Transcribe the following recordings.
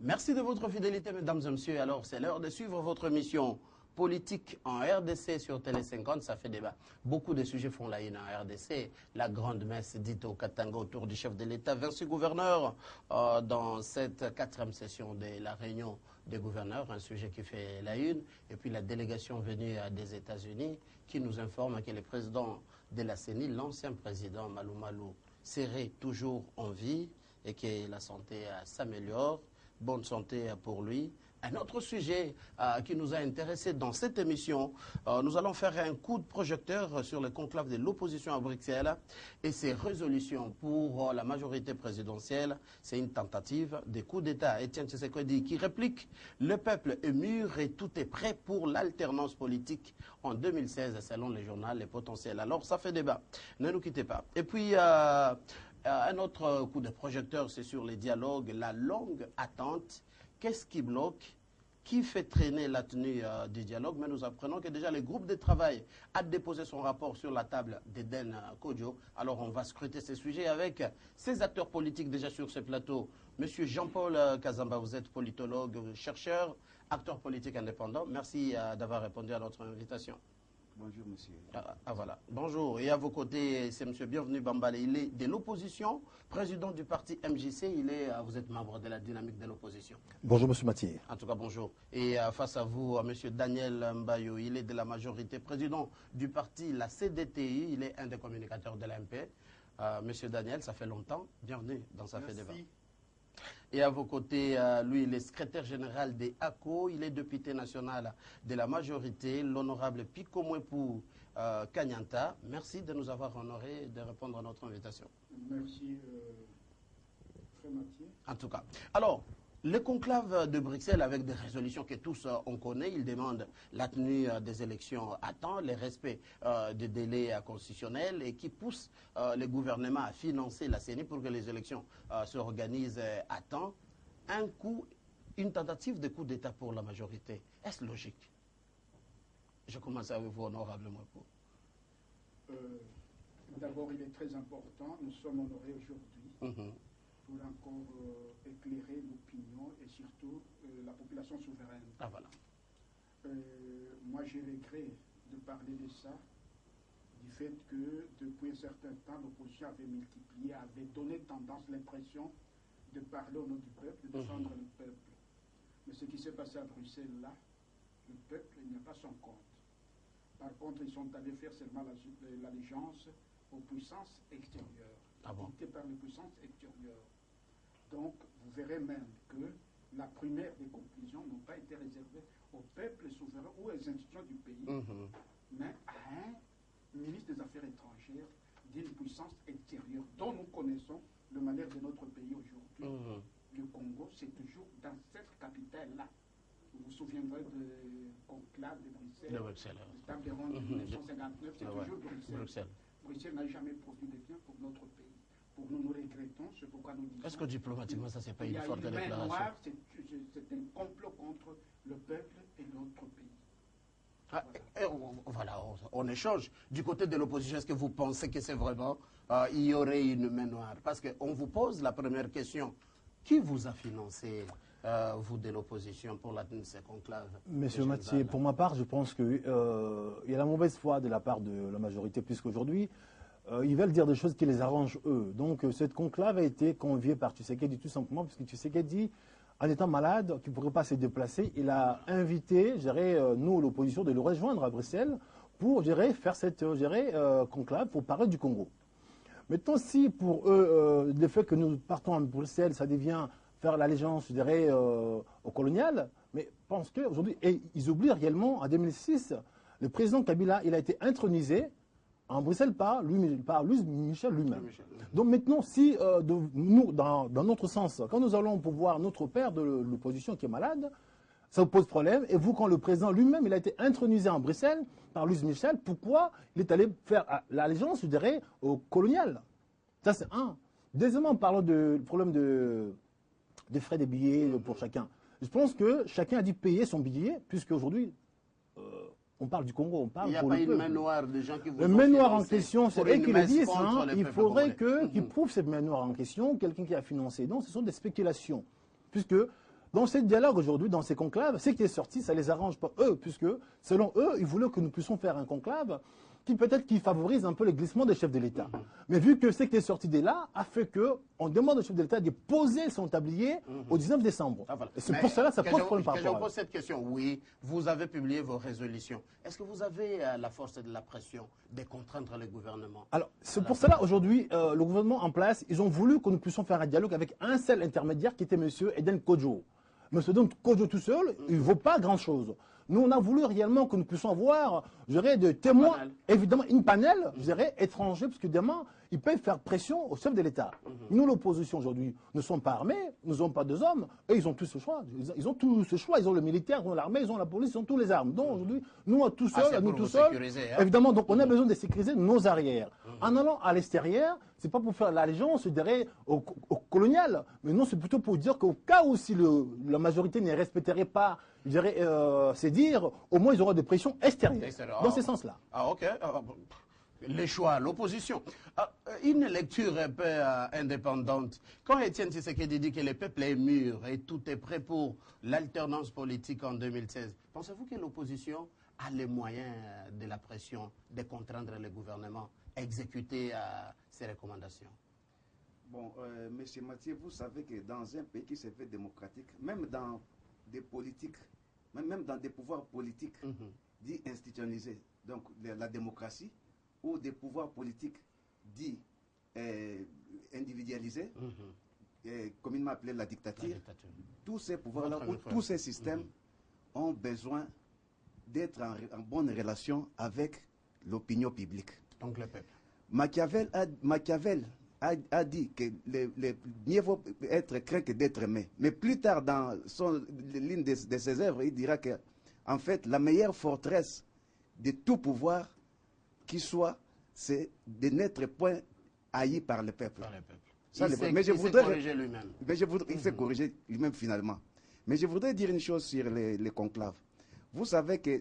Merci de votre fidélité, mesdames et messieurs. Alors, c'est l'heure de suivre votre mission politique en RDC sur Télé 50. Ça fait débat. Beaucoup de sujets font la une en RDC. La grande messe dite au Katanga autour du chef de l'État, Vinci Gouverneur, dans cette 4e session de la réunion des gouverneurs, un sujet qui fait la une. Et puis la délégation venue des États-Unis qui nous informe que le président de la CENI, l'ancien président Malou Malou, serait toujours en vie et que la santé s'améliore. Bonne santé pour lui. Un autre sujet qui nous a intéressés dans cette émission, nous allons faire un coup de projecteur sur le conclave de l'opposition à Bruxelles et ses résolutions pour la majorité présidentielle. C'est une tentative de coup d'État. Etienne Tshisekedi qui réplique « Le peuple est mûr et tout est prêt pour l'alternance politique en 2016 selon le journal Les Potentiels ». Alors ça fait débat. Ne nous quittez pas. Et puis... un autre coup de projecteur, c'est sur les dialogues, la longue attente. Qu'est-ce qui bloque? Qui fait traîner la tenue du dialogue? Mais nous apprenons que déjà le groupe de travail a déposé son rapport sur la table d'Eden Kodjo. Alors on va scruter ces sujets avec ces acteurs politiques déjà sur ce plateau. Monsieur Jean-Paul Kazamba, vous êtes politologue, chercheur, acteur politique indépendant. Merci d'avoir répondu à notre invitation. Bonjour, monsieur. Voilà. Bonjour. Et à vos côtés, c'est monsieur Bienvenu Bambale. Il est de l'opposition, président du parti MJC. Vous êtes membre de la dynamique de l'opposition. Bonjour, monsieur Mathieu. En tout cas, bonjour. Et face à vous, monsieur Daniel Mbayo. Il est de la majorité, président du parti, la CDTI. Il est un des communicateurs de l'AMP. Monsieur Daniel, ça fait longtemps. Bienvenue dans Ça fait débat. Et à vos côtés, lui, il est secrétaire général des ACO, il est député national de la majorité, l'honorable Pico Mwepu Kanyanta. Merci de nous avoir honorés et de répondre à notre invitation. Merci, Frère Mathieu. En tout cas. Alors, le conclave de Bruxelles, avec des résolutions que tous on connaît, il demande la tenue des élections à temps, le respect des délais constitutionnels et qui pousse le gouvernement à financer la CENI pour que les élections s'organisent à temps. Une tentative de coup d'État pour la majorité. Est-ce logique? Je commence avec vous, honorable Mwepu. D'abord, il est très important, nous sommes honorés aujourd'hui. Pour encore éclairer l'opinion et surtout la population souveraine. Ah voilà. Moi, j'ai regret de parler de ça, du fait que depuis un certain temps, l'opposition avait multiplié, avait donné tendance, l'impression de parler au nom du peuple, de défendre le peuple. Mais ce qui s'est passé à Bruxelles, là, le peuple n'y a pas son compte. Par contre, ils sont allés faire seulement l'allégeance aux puissances extérieures, dictées par les puissances extérieures. Donc, vous verrez même que la première des conclusions n'ont pas été réservées au peuple souverain ou aux institutions du pays, mais à un ministre des Affaires étrangères d'une puissance extérieure dont nous connaissons le malheur de notre pays aujourd'hui. Le Congo, c'est toujours dans cette capitale-là. Vous vous souviendrez de conclave de Bruxelles, de table ronde de 1959, c'est toujours Bruxelles. Bruxelles n'a jamais produit de bien pour notre pays. Pour nous, nous regrettons, c'est pourquoi nous disons... Est-ce que diplomatiquement, ça, c'est pas une forte déclaration? C'est un complot contre le peuple et notre pays. Voilà, on échange. Du côté de l'opposition, est-ce que vous pensez que c'est vraiment... il y aurait une main noire? Parce qu'on vous pose la première question. Qui vous a financé, vous de l'opposition, pour la tenue de ces conclaves? Monsieur Mathieu, pour ma part, je pense qu'il y a la mauvaise foi de la part de la majorité, puisqu'aujourd'hui... ils veulent dire des choses qui les arrangent eux. Donc cette conclave a été conviée par Tshisekedi tout simplement, puisque Tshisekedi, en étant malade, qui ne pourrait pas se déplacer, il a invité, nous, l'opposition, de le rejoindre à Bruxelles pour faire cette conclave pour parler du Congo. Maintenant, si pour eux, le fait que nous partons à Bruxelles, ça devient faire l'allégeance, au colonial, mais pense qu'aujourd'hui, et ils oublient réellement, en 2006, le président Kabila, il a été intronisé en Bruxelles par Louis Michel lui-même. Donc maintenant, si nous, dans notre sens, quand nous allons pour voir notre père de l'opposition qui est malade, ça vous pose problème. Et vous, quand le président lui-même, il a été intronisé en Bruxelles par Louis Michel, pourquoi il est allé faire l'allégeance, au colonial? Ça, c'est un. Deuxièmement, parlons du problème des frais des billets pour chacun. Je pense que chacun a dû payer son billet, puisque aujourd'hui, on parle du Congo, on parle pour le peuple. Il n'y a pas une main noire de gens qui vous ont main noire en question, c'est eux qui le disent. Il faudrait qu'ils prouvent cette main noire en question, quelqu'un qui a financé. Donc, ce sont des spéculations. Puisque Dans ce dialogue aujourd'hui, dans ces conclaves, ce qui est sorti, ça les arrange pas eux, puisque selon eux, ils voulaient que nous puissions faire un conclave qui peut-être qui favorise un peu le glissement des chefs de l'État. Mais vu que ce qui est sorti de là a fait qu'on demande au chef de l'État de poser son tablier au 19 décembre. Ah, voilà. Et c'est pour cela que ça pose problème par Je rapport vous à pose cette question. Oui, vous avez publié vos résolutions. Est-ce que vous avez la force de la pression de contraindre le gouvernement? Alors, c'est pour cela, aujourd'hui, le gouvernement en place, ils ont voulu que nous puissions faire un dialogue avec un seul intermédiaire qui était M. Eden Kodjo. M. Eden Kodjo tout seul, il ne vaut pas grand-chose. Nous, on a voulu réellement que nous puissions avoir, je dirais, des témoins, évidemment, une panel, je dirais, étrangers, parce que demain, ils peuvent faire pression au chef de l'État. Nous, l'opposition, aujourd'hui, ne sommes pas armés, nous n'avons pas deux hommes, et ils ont tous ce choix. Ils ont tous ce choix, ils ont le militaire, ils ont l'armée, ils ont la police, ils ont tous les armes. Donc, aujourd'hui, nous, tout seuls, hein. évidemment, donc on a besoin de sécuriser nos arrières. En allant à l'extérieur, c'est pas pour faire l'allégeance, je dirais, au colonial, mais non, c'est plutôt pour dire qu'au cas où si la majorité ne respecterait pas, je dirais, c'est dire, au moins ils auront des pressions extérieures. Dans ce sens-là. Ah, ok. Les choix, l'opposition. Une lecture un peu indépendante. Quand Étienne Tshisekedi dit que le peuple est mûr et tout est prêt pour l'alternance politique en 2016, pensez-vous que l'opposition a les moyens de la pression de contraindre le gouvernement à exécuter ses recommandations? Bon, Monsieur Mathieu, vous savez que dans un pays qui se fait démocratique, même dans des politiques, même dans des pouvoirs politiques dits institutionnalisés, donc la démocratie, ou des pouvoirs politiques dits individualisés, communément appelés la dictature, tous ces pouvoirs-là, tous ces systèmes ont besoin d'être en bonne relation avec l'opinion publique. Donc le peuple. Machiavel a dit que mieux vaut être craint que d'être aimé. Mais plus tard, dans l'une de ses œuvres, il dira que, en fait, la meilleure forteresse de tout pouvoir qui soit, c'est de n'être point haï par le peuple. Il s'est corrigé lui-même. Il s'est corrigé lui-même finalement. Mais je voudrais dire une chose sur les conclaves. Vous savez que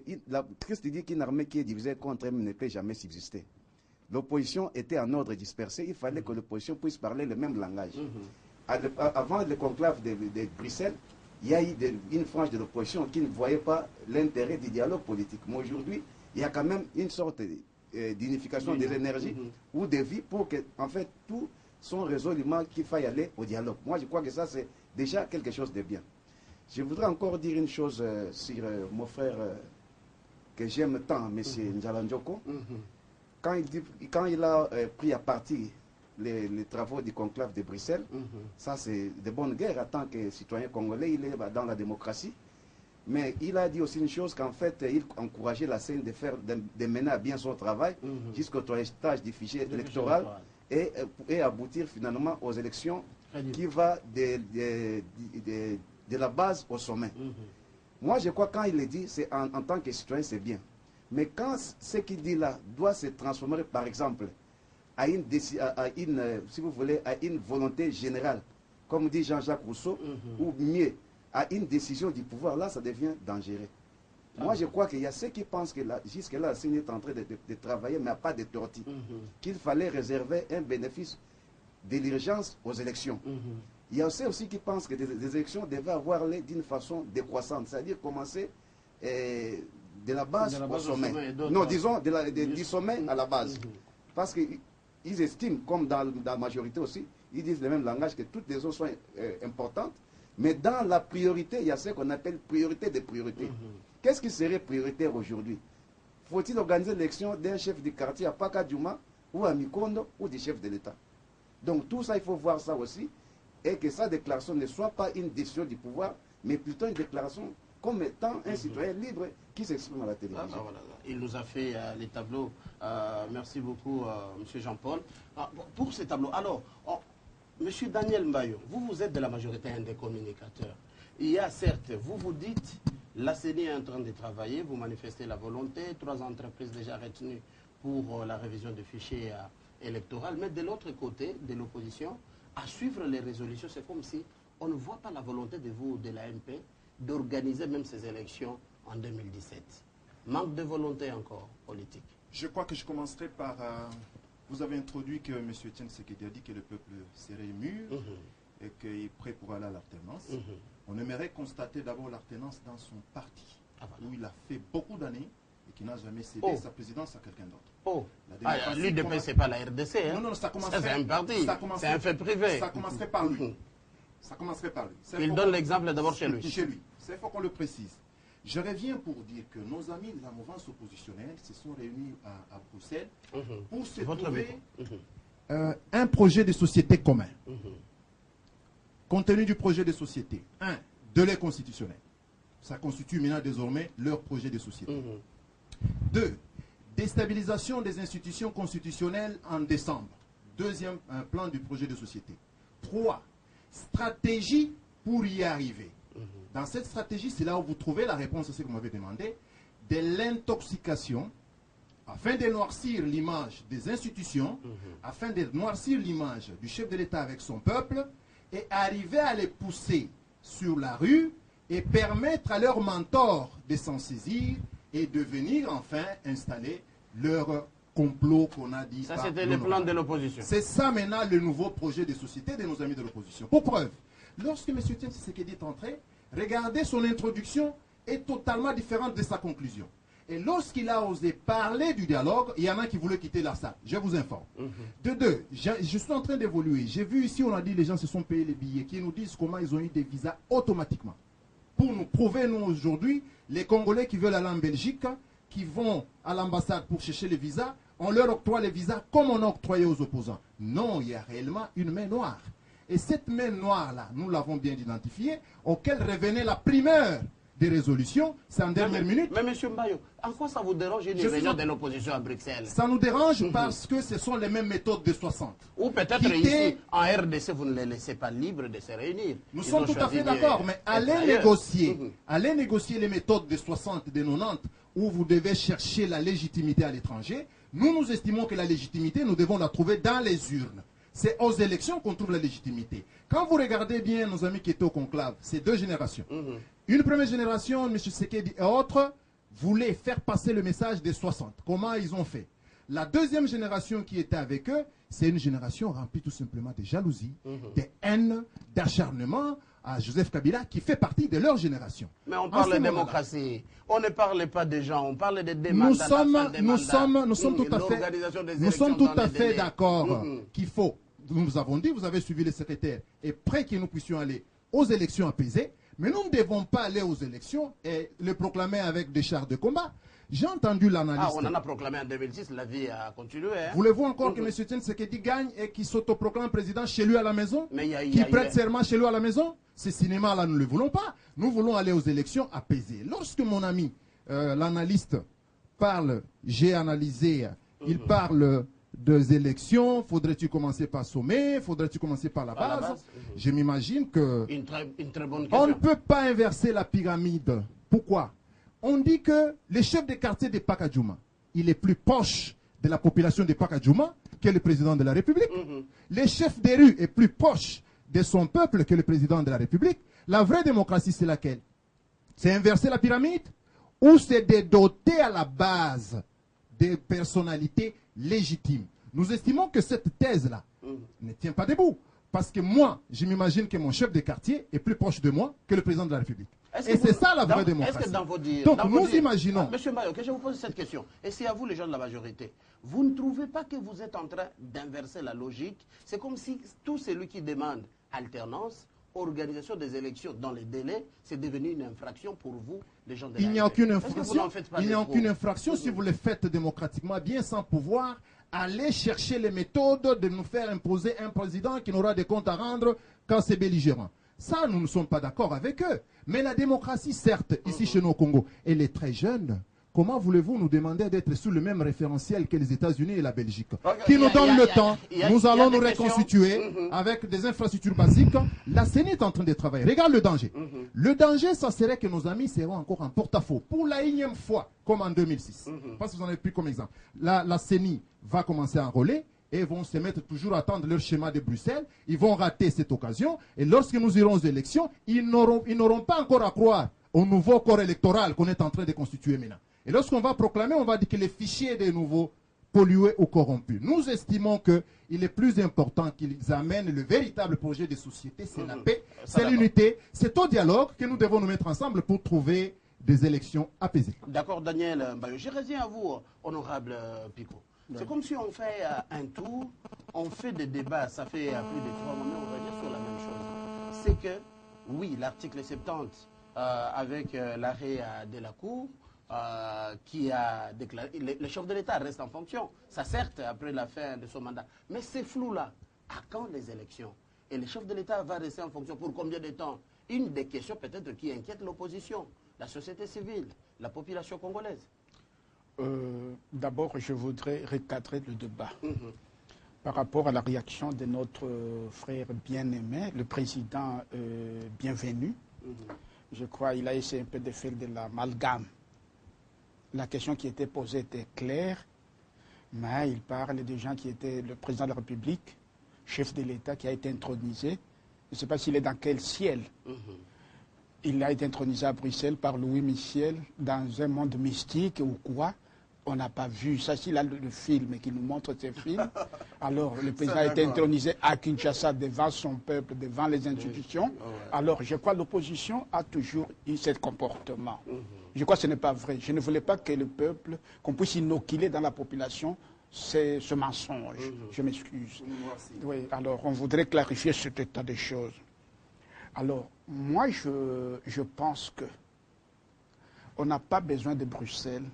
Christ dit qu'une armée qui est divisée contre elle ne peut jamais subsister. L'opposition était en ordre dispersé. Il fallait que l'opposition puisse parler le même langage. Avant le conclave de Bruxelles, il y a eu une frange de l'opposition qui ne voyait pas l'intérêt du dialogue politique. Mais aujourd'hui, il y a quand même une sorte d'unification des énergies ou des vies pour que, en fait, tout sont résolument qu'il faille aller au dialogue. Moi, je crois que ça, c'est déjà quelque chose de bien. Je voudrais encore dire une chose sur mon frère que j'aime tant, M. Njalandjoko. Quand il a pris à partie les travaux du conclave de Bruxelles, ça c'est de bonne guerre en tant que citoyen congolais, il est dans la démocratie. Mais il a dit aussi une chose, qu'en fait, il encourageait la CENI de mener à bien son travail jusqu'au toilettage du fichier électoral et aboutir finalement aux élections qui va de la base au sommet. Moi, je crois que quand il le dit, c'est en tant que citoyen, c'est bien. Mais quand ce qu'il dit là doit se transformer, par exemple, à une si vous voulez, à une volonté générale, comme dit Jean-Jacques Rousseau, ou mieux, à une décision du pouvoir, là, ça devient dangereux. Moi, je crois qu'il y a ceux qui pensent que jusque-là, la CENI est en train de travailler, mais pas de tortue. Qu'il fallait réserver un bénéfice de l'urgence aux élections. Il y a aussi qui pensent que des élections devaient avoir lieu d'une façon décroissante, c'est-à-dire commencer de la base au sommet. Non, disons du sommet à la base. Parce qu'ils estiment, comme dans la majorité aussi, ils disent le même langage, que toutes les autres sont importantes, mais dans la priorité, il y a ce qu'on appelle priorité des priorités. Qu'est-ce qui serait prioritaire aujourd'hui? Faut-il organiser l'élection d'un chef de quartier à Pakadjouma ou à Mikondo ou du chef de l'État? Donc tout ça, il faut voir ça aussi, et que sa déclaration ne soit pas une décision du pouvoir, mais plutôt une déclaration comme étant un citoyen libre qui s'exprime à la télévision. Voilà. Il nous a fait les tableaux. Merci beaucoup, M. Jean-Paul. Pour ces tableaux, alors, M. Daniel Mbayo, vous êtes de la majorité un des communicateurs. Il y a certes, vous dites, la CENI est en train de travailler, vous manifestez la volonté, 3 entreprises déjà retenues pour la révision du fichier électoral, mais de l'autre côté, de l'opposition, à suivre les résolutions, c'est comme si on ne voit pas la volonté de vous, de l'AMP, d'organiser même ces élections en 2017. Manque de volonté encore politique. Je crois que je commencerai par... vous avez introduit que M. Etienne Tshisekedi a dit que le peuple serait mûr et qu'il est prêt pour aller à l'alternance, on aimerait constater d'abord l'alternance dans son parti, où il a fait beaucoup d'années et qui n'a jamais cédé sa présidence à quelqu'un d'autre. L'UDP, ce n'est pas la RDC. Hein? Non, ça commencerait. C'est un parti, c'est un fait privé. Ça commencerait par lui. Ça commencerait par lui. Il donne l'exemple d'abord chez lui. Chez lui. C'est faut qu'on le précise. Je reviens pour dire que nos amis de la mouvance oppositionnelle se sont réunis à Bruxelles pour se trouver un projet de société commun. Compte tenu du projet de société, de l'aide constitutionnelle. Ça constitue maintenant désormais leur projet de société. 2. Déstabilisation des institutions constitutionnelles en décembre. Deuxième plan du projet de société. 3. Stratégie pour y arriver. Dans cette stratégie, c'est là où vous trouvez la réponse à ce que vous m'avez demandé, de l'intoxication, afin de noircir l'image des institutions, afin de noircir l'image du chef de l'État avec son peuple, et arriver à les pousser sur la rue et permettre à leurs mentors de s'en saisir et de venir enfin installer leur complot qu'on a dit. Ça, c'était le plan de l'opposition. C'est ça maintenant le nouveau projet de société de nos amis de l'opposition. Pour preuve, lorsque M. Tshisekedi est entré, regardez, son introduction est totalement différente de sa conclusion. Et lorsqu'il a osé parler du dialogue, il y en a qui voulaient quitter la salle. Je vous informe. De deux, je suis en train d'évoluer. J'ai vu ici, on a dit les gens se sont payés les billets, qui nous disent comment ils ont eu des visas automatiquement. Pour nous prouver, nous, aujourd'hui, les Congolais qui veulent aller en Belgique, qui vont à l'ambassade pour chercher les visas, on leur octroie les visas comme on a octroyé aux opposants. Non, il y a réellement une main noire. Et cette main noire-là, nous l'avons bien identifiée, auquel revenait la primeur des résolutions, c'est en dernière minute. Mais M. Mbayo, en quoi ça vous dérange une réunion de l'opposition à Bruxelles? Ça nous dérange parce que ce sont les mêmes méthodes de 60. Ou peut-être ici, en RDC, vous ne les laissez pas libres de se réunir. Nous sommes tout à fait d'accord, mais allez négocier les méthodes de 60, de 90, où vous devez chercher la légitimité à l'étranger. Nous estimons que la légitimité, nous devons la trouver dans les urnes. C'est aux élections qu'on trouve la légitimité. Quand vous regardez bien nos amis qui étaient au conclave, c'est deux générations. Une première génération, M. Sekedi et autres, voulaient faire passer le message des 60. Comment ils ont fait? La deuxième génération qui était avec eux, c'est une génération remplie tout simplement de jalousie, de haine, d'acharnement à Joseph Kabila, qui fait partie de leur génération. Mais on parle de démocratie. On ne parle pas des gens, on parle des mandats. Nous sommes tout à fait d'accord qu'il faut. Nous avons dit, vous avez suivi le secrétaire, et prêt que nous puissions aller aux élections apaisées, mais nous ne devons pas aller aux élections et les proclamer avec des chars de combat. J'ai entendu l'analyste. On en a proclamé en 2006, la vie a continué. Hein? Voulez-vous encore que M. Tshisekedi gagne et qu'il s'autoproclame président chez lui à la maison? Qu'il prête serment chez lui à la maison? Ce cinéma-là, nous ne le voulons pas. Nous voulons aller aux élections apaisées. Lorsque mon ami, l'analyste, parle, j'ai analysé, il parle des élections, faudrait-il commencer par sommet, faudrait-il commencer par la base? Je m'imagine que une très bonne question. On ne peut pas inverser la pyramide. Pourquoi? On dit que le chef de quartier de Pakadjouma, il est plus proche de la population de Pakadjouma que le président de la République. Le chef des rues est plus proche de son peuple que le président de la République. La vraie démocratie, c'est laquelle? C'est inverser la pyramide ou c'est de doter à la base des personnalités légitimes? Nous estimons que cette thèse-là ne tient pas debout. Parce que moi, je m'imagine que mon chef de quartier est plus proche de moi que le président de la République. Et c'est ça la vraie démocratie. Est-ce que dans vos dires, donc nous imaginons... Monsieur Mayo, que je vous pose cette question. Et c'est à vous les gens de la majorité. Vous ne trouvez pas que vous êtes en train d'inverser la logique? C'est comme si tout celui qui demande alternance, organisation des élections dans les délais, c'est devenu une infraction pour vous, les gens de la Il n'y a aucune infraction. Il n'y a aucune infraction si vous le faites démocratiquement, bien sans pouvoir aller chercher les méthodes de nous faire imposer un président qui n'aura des comptes à rendre quand c'est belligérant. Ça, nous ne sommes pas d'accord avec eux. Mais la démocratie, certes, ici chez nous au Congo, elle est très jeune. Comment voulez-vous nous demander d'être sous le même référentiel que les États-Unis et la Belgique? Qui nous donne le temps, nous allons nous reconstituer avec des infrastructures basiques. La CENI est en train de travailler. Regarde le danger. Le danger, ça serait que nos amis seront encore en porte-à-faux pour la énième fois, comme en 2006. Parce que vous en avez pris comme exemple. La CENI va commencer à enrôler et vont se mettre toujours à attendre leur schéma de Bruxelles. Ils vont rater cette occasion. Et lorsque nous irons aux élections, ils n'auront pas encore à croire au nouveau corps électoral qu'on est en train de constituer maintenant. Et lorsqu'on va proclamer, on va dire que les fichiers des nouveaux pollués ou corrompus. Nous estimons qu'il est plus important qu'ils amènent le véritable projet de société, c'est la paix, c'est l'unité, c'est au dialogue que nous devons nous mettre ensemble pour trouver des élections apaisées. D'accord, Daniel Mbayo. Je reviens à vous, honorable Pico. C'est comme si on fait un tour, on fait des débats, ça fait plus de 3 mois, mais on revient sur la même chose. C'est que, oui, l'article 70, avec l'arrêt de la Cour, qui a déclaré, le chef de l'État reste en fonction, ça certes, après la fin de son mandat. Mais c'est flou là. À quand les élections? Et le chef de l'État va rester en fonction pour combien de temps? Une des questions peut-être qui inquiète l'opposition, la société civile, la population congolaise. D'abord, je voudrais recadrer le débat par rapport à la réaction de notre frère bien-aimé, le président bienvenu. Je crois qu'il a essayé un peu de faire de l'amalgame. La question qui était posée était claire, mais il parle des gens qui étaient le président de la République, chef de l'État qui a été intronisé. Je ne sais pas s'il est dans quel ciel. Il a été intronisé à Bruxelles par Louis Michel dans un monde mystique ou quoi. On n'a pas vu ça. S'il a le film qui nous montre ce film, alors le président a été intronisé à Kinshasa devant son peuple, devant les institutions. Alors je crois que l'opposition a toujours eu ce comportement. Je crois que ce n'est pas vrai. Je ne voulais pas que le peuple, qu'on puisse inoculer dans la population ce mensonge. Je m'excuse. Oui, alors on voudrait clarifier cet état des choses. Alors, moi, je pense que on n'a pas besoin de Bruxelles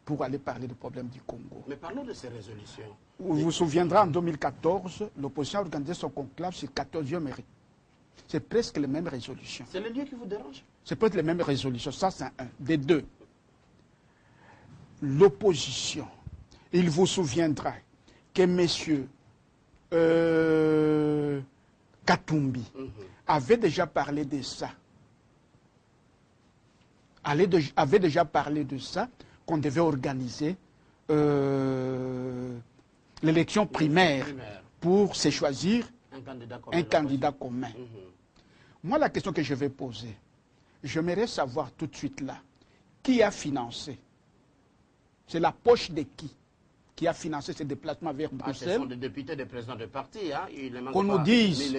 pour aller parler des problèmes du Congo. Mais parlons de ces résolutions. Vous vous souviendrez, en 2014, l'opposition a organisé son conclave sur 14e mairie. C'est presque les mêmes résolutions. C'est le lieu qui vous dérange? C'est presque les mêmes résolutions. Ça, c'est un. Des deux. L'opposition, il vous souviendra que messieurs Katumbi avait déjà parlé de ça. Avait déjà parlé de ça, qu'on devait organiser l'élection primaire pour se choisir un candidat commun. Moi, la question que je vais poser, j'aimerais savoir tout de suite là, qui a financé? C'est la poche de qui a financé ces déplacements vers Bruxelles? Ce sont des députés, des présidents de parti. Hein. Qu'on nous dise,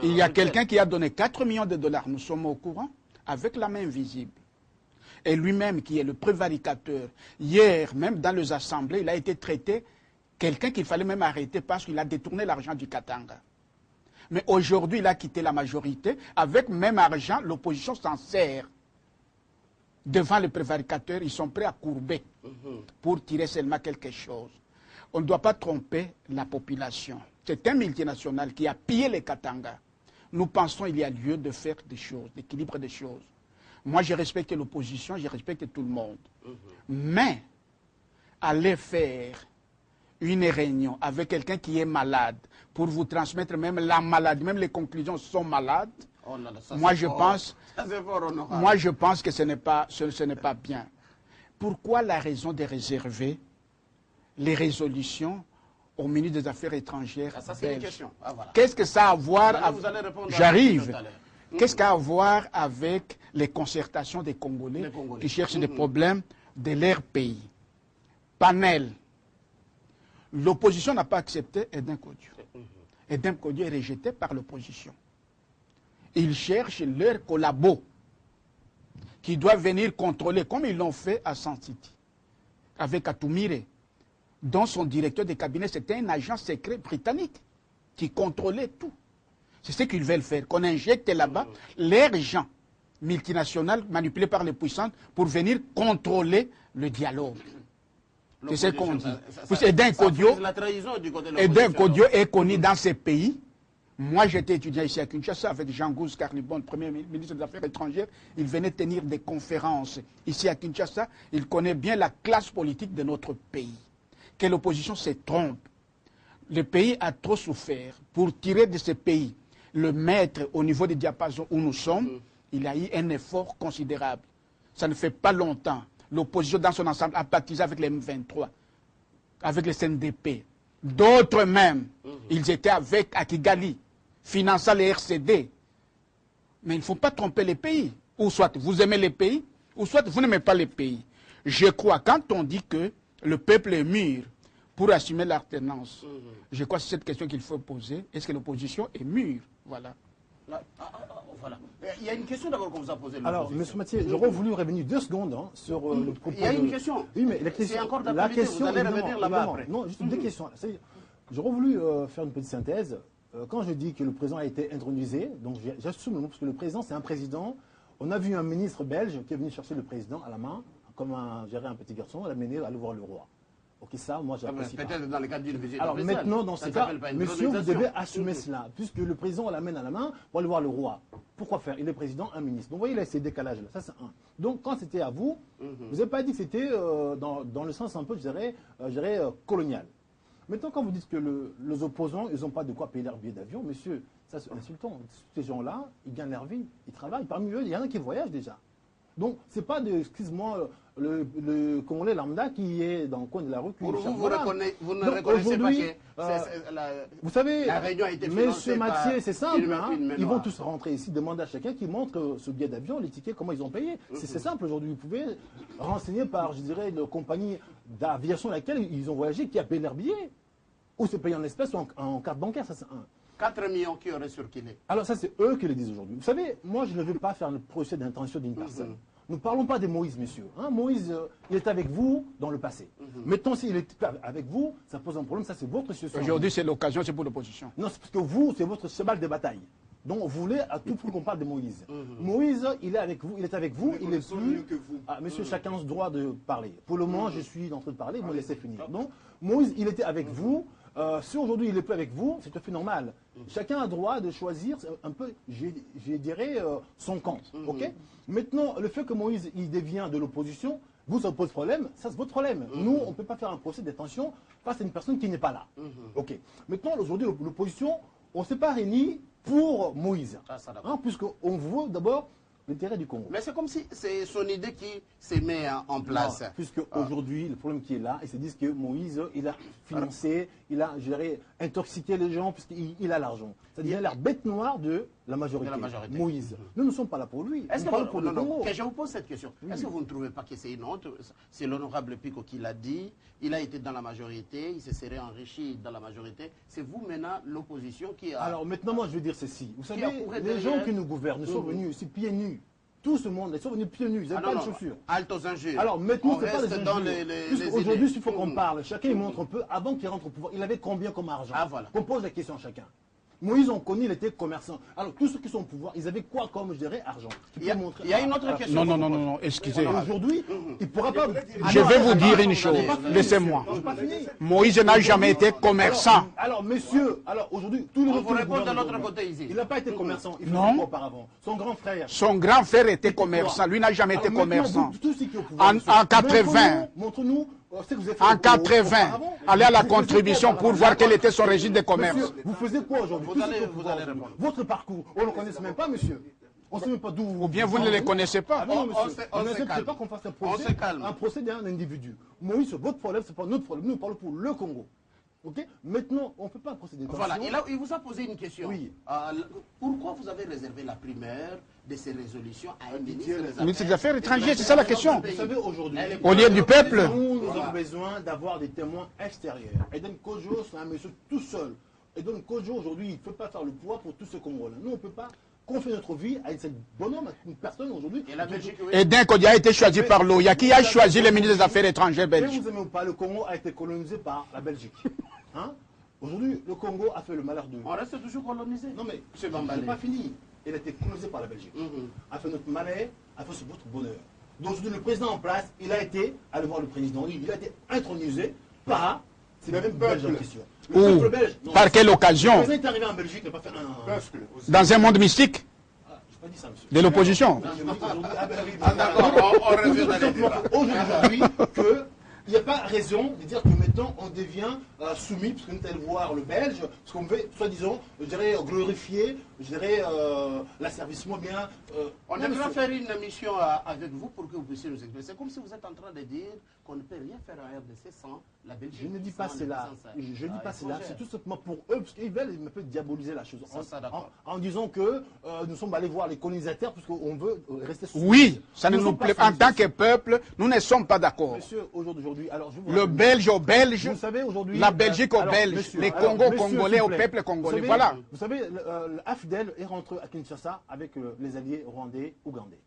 il y a quelqu'un qui a donné 4 millions de dollars, nous sommes au courant, avec la main visible. Et lui-même, qui est le prévaricateur, hier, même dans les assemblées, il a été traité quelqu'un qu'il fallait même arrêter parce qu'il a détourné l'argent du Katanga. Mais aujourd'hui, il a quitté la majorité. Avec même argent, l'opposition s'en sert. Devant les prévaricateurs, ils sont prêts à courber pour tirer seulement quelque chose. On ne doit pas tromper la population. C'est un multinational qui a pillé les Katanga. Nous pensons qu'il y a lieu de faire des choses, d'équilibrer des choses. Moi, je respecte l'opposition, je respecte tout le monde. Mais, aller faire une réunion avec quelqu'un qui est malade, pour vous transmettre même la maladie, même les conclusions sont malades, oh là là, ça, moi, je pense, moi je pense que ce n'est pas bien. Pourquoi la raison de réserver les résolutions au ministre des Affaires étrangères? Ça, c'est une question. Ah, voilà. Qu'est-ce que ça a à voir avec... J'arrive. Qu'est-ce qu'a à voir avec les concertations des Congolais qui cherchent des problèmes de leur pays? Panel. L'opposition n'a pas accepté Edem Kodio. Edem Kodio est rejeté par l'opposition. Ils cherchent leurs collabos qui doivent venir contrôler, comme ils l'ont fait à Santiti, avec Atumire, dont son directeur de cabinet, c'était un agent secret britannique qui contrôlait tout. C'est ce qu'ils veulent faire, qu'on injecte là-bas leurs gens multinationaux manipulés par les puissantes pour venir contrôler le dialogue. C'est ce qu'on dit. Edem Kodio est connu dans ces pays. Moi, j'étais étudiant ici à Kinshasa avec Jean-Gouze Carlibon, premier ministre des Affaires étrangères. Il venait tenir des conférences ici à Kinshasa. Il connaît bien la classe politique de notre pays. Que l'opposition se trompe. Le pays a trop souffert. Pour tirer de ce pays, le mettre au niveau des diapasons où nous sommes, il a eu un effort considérable. Ça ne fait pas longtemps. L'opposition dans son ensemble a baptisé avec les M23, avec les CNDP. D'autres même, ils étaient avec à Kigali, finançant les RCD. Mais il ne faut pas tromper les pays. Ou soit vous aimez les pays, ou soit vous n'aimez pas les pays. Je crois, quand on dit que le peuple est mûr pour assumer l'alternance. Je crois que c'est cette question qu'il faut poser. Est-ce que l'opposition est mûre? Voilà. Voilà. Il y a une question d'abord qu'on vous a posée. Alors, M. Mathieu, j'aurais voulu revenir 2 secondes sur le propos. Il y a une question. Oui, mais c'est encore d'actualité. Vous allez revenir là-bas après. Non, juste 2 questions. J'aurais voulu faire une petite synthèse. Quand je dis que le président a été intronisé, donc j'assume le mot, parce que le président, c'est un président. On a vu un ministre belge qui est venu chercher le président à la main, comme un petit garçon, l'amener à aller voir le roi. Ok, ça, moi, j'apprécie pas. Peut-être dans le cadre d'une visite. Alors maintenant, dans ce cas, monsieur, vous devez assumer cela, puisque le président l'amène à la main pour aller voir le roi. Pourquoi faire? Il est président, un ministre. Donc vous voyez, là, ces décalages-là, ça c'est un. Donc quand c'était à vous, vous n'avez pas dit que c'était dans le sens un peu, je dirais, colonial. Maintenant, quand vous dites que les opposants, ils n'ont pas de quoi payer leur billet d'avion, monsieur, ça c'est insultant. Ces gens-là, ils gagnent leur vie, ils travaillent. Parmi eux, il y en a qui voyagent déjà. Donc, ce n'est pas, excuse-moi, le Congolais lambda qui est dans le coin de la rue. Pour vous, vous ne reconnaissez pas que vous savez, la réunion a été financée Monsieur Mathieu, c'est simple. Ils vont tous tous rentrer ici, demander à chacun qui montre ce billet d'avion, les tickets, comment ils ont payé. C'est simple aujourd'hui. Vous pouvez renseigner par, je dirais, une compagnie d'aviation laquelle ils ont voyagé, qui a payé leur billet. Ou c'est payé en espèces ou en carte bancaire, ça c'est un. 4 millions qui auraient circulé. Alors ça, c'est eux qui le disent aujourd'hui. Vous savez, moi, je ne veux pas faire le procès d'intention d'une personne. Nous ne parlons pas de Moïse, messieurs. Hein, Moïse, il est avec vous dans le passé. Maintenant, s'il est avec vous, ça pose un problème. Ça, c'est votre situation. Aujourd'hui, c'est l'occasion, c'est pour l'opposition. Non, c'est parce que vous, c'est votre cheval de bataille. Donc, vous voulez à tout prix qu'on parle de Moïse. Moïse, il est avec vous, il est avec vous, il est plus... que vous. Ah, monsieur, chacun a le droit de parler. Pour le moment, je suis en train de parler, vous me laissez finir. Donc, Moïse, il était avec vous. Si aujourd'hui il n'est plus avec vous, c'est tout à fait normal. Chacun a le droit de choisir un peu, je dirais, son camp. Ok. Maintenant, le fait que Moïse il devient de l'opposition, vous, ça vous pose problème, ça c'est votre problème. Nous, on ne peut pas faire un procès d'intention face à une personne qui n'est pas là. Ok. Maintenant, aujourd'hui, l'opposition, on ne s'est pas réunis pour Moïse. Puisqu'on veut d'abord l'intérêt du Congo. Mais c'est comme si c'est son idée qui se met en place. Non, puisque aujourd'hui, le problème qui est là, ils se disent que Moïse, il a financé, il a, je dirais, intoxiqué les gens puisqu'il a l'argent. C'est-à-dire la bête noire de la majorité. Moïse. Nous ne sommes pas là pour lui. Est-ce que je vous pose cette question. Est-ce que vous ne trouvez pas que c'est une honte? C'est l'honorable Pico qui l'a dit. Il a été dans la majorité, il se serait enrichi dans la majorité. C'est vous maintenant l'opposition qui a... Alors maintenant, moi je veux dire ceci. Vous savez, les gens qui nous gouvernent sont venus ici pieds nus. Tout ce monde, ils sont venus pieds nus, ils n'avaient pas de chaussures. Altos injures. Alors maintenant, c'est pas des injures. Aujourd'hui, il faut qu'on parle. Chacun il montre un peu, avant qu'il rentre au pouvoir, il avait combien comme argent? Voilà. Qu'on pose la question à chacun. Moïse, on connaît, il était commerçant. Alors, tous ceux qui sont au pouvoir, ils avaient quoi comme, je dirais, argent? Il y a une autre question. Non, excusez. Aujourd'hui, il ne pourra pas... Je vais vous dire une chose. Laissez-moi. Moïse n'a jamais été commerçant. Alors, messieurs, aujourd'hui, tous les autres... On vous répond de l'autre côté ici. Il n'a pas été commerçant. Il faisait quoi auparavant? Son grand frère. Son grand frère était commerçant. Lui n'a jamais été commerçant. En 80. Montre-nous... En 80, allez à la contribution pour voir quel était son régime de commerce. Monsieur, vous faisiez quoi aujourd'hui? Vous allez répondre. Votre parcours, on ne le connaît même pas, monsieur. On ne sait même pas d'où vous... Ou bien vous ne les connaissez pas. Non, monsieur, on n'accepte pas qu'on fasse un procès d'un individu. Moïse, votre problème, ce n'est pas notre problème. Nous parlons pour le Congo. Ok? Maintenant, on ne fait pas un procès d'intention. Voilà, il vous a posé une question. Oui. Pourquoi vous avez réservé la primeur de ces résolutions à un ministre des Affaires étrangères, c'est ça la question. Vous savez, aujourd'hui, au lieu du peuple, nous avons besoin d'avoir des témoins extérieurs. Et donc, Kojo, c'est un monsieur tout seul. Et donc, Kojo, aujourd'hui, il ne peut pas faire le poids pour tous ces Congolais. Nous, on ne peut pas confier notre vie à cette bonhomme, à une personne aujourd'hui. Et la Belgique, et d'un côté, a été choisi par l'OIA. Qui a choisi le ministre des Affaires étrangères belge? Mais vous aimez ou pas, le Congo a été colonisé par la Belgique. Hein? Aujourd'hui, le Congo a fait le malheur de... On reste toujours colonisé. Non, mais c'est pas fini. Il a été colonisé par la Belgique. A fait notre malheur, a fait votre bonheur. Donc aujourd'hui, le président en place, il a été, allez voir le président, il a été intronisé par... C'est la même belge en question. Le peuple belge. Par quelle occasion? Le président est arrivé en Belgique, il n'a pas fait un... Dans un monde mystique? Pas dit ça, monsieur. De l'opposition? D'accord, on revient dans les débats. Aujourd'hui, il n'y a pas raison de dire que maintenant on devient soumis, parce qu'on est allé voir le Belge, parce qu'on veut, soi-disant, je dirais, glorifier je dirais, l'asservissement bien. On non, aimerait monsieur. faire une émission avec vous pour que vous puissiez nous expliquer. C'est comme si vous êtes en train de dire qu'on ne peut rien faire en RDC sans la Belgique. Je ne dis pas sans cela. les puissances, Je ne dis pas cela. étrangères. C'est tout simplement pour eux, parce qu'ils veulent un peu diaboliser la chose. Ça, d'accord. En disant que nous sommes allés voir les colonisateurs parce qu'on veut rester sous. Oui, ça ne Nous nous sommes plaît pas pas. En tant sous- que peuple, nous ne sommes pas d'accord. Monsieur, aujourd'hui, alors je vous Le rappelle- Belge aux Belges, Vous savez, aujourd'hui, la Belgique aux alors, Belges, monsieur, les alors, Congos monsieur, Congolais s'il au vous plaît. peuple congolais. Vous savez, Voilà. Vous savez, l'AFDEL est rentré à Kinshasa avec les alliés rwandais, ougandais.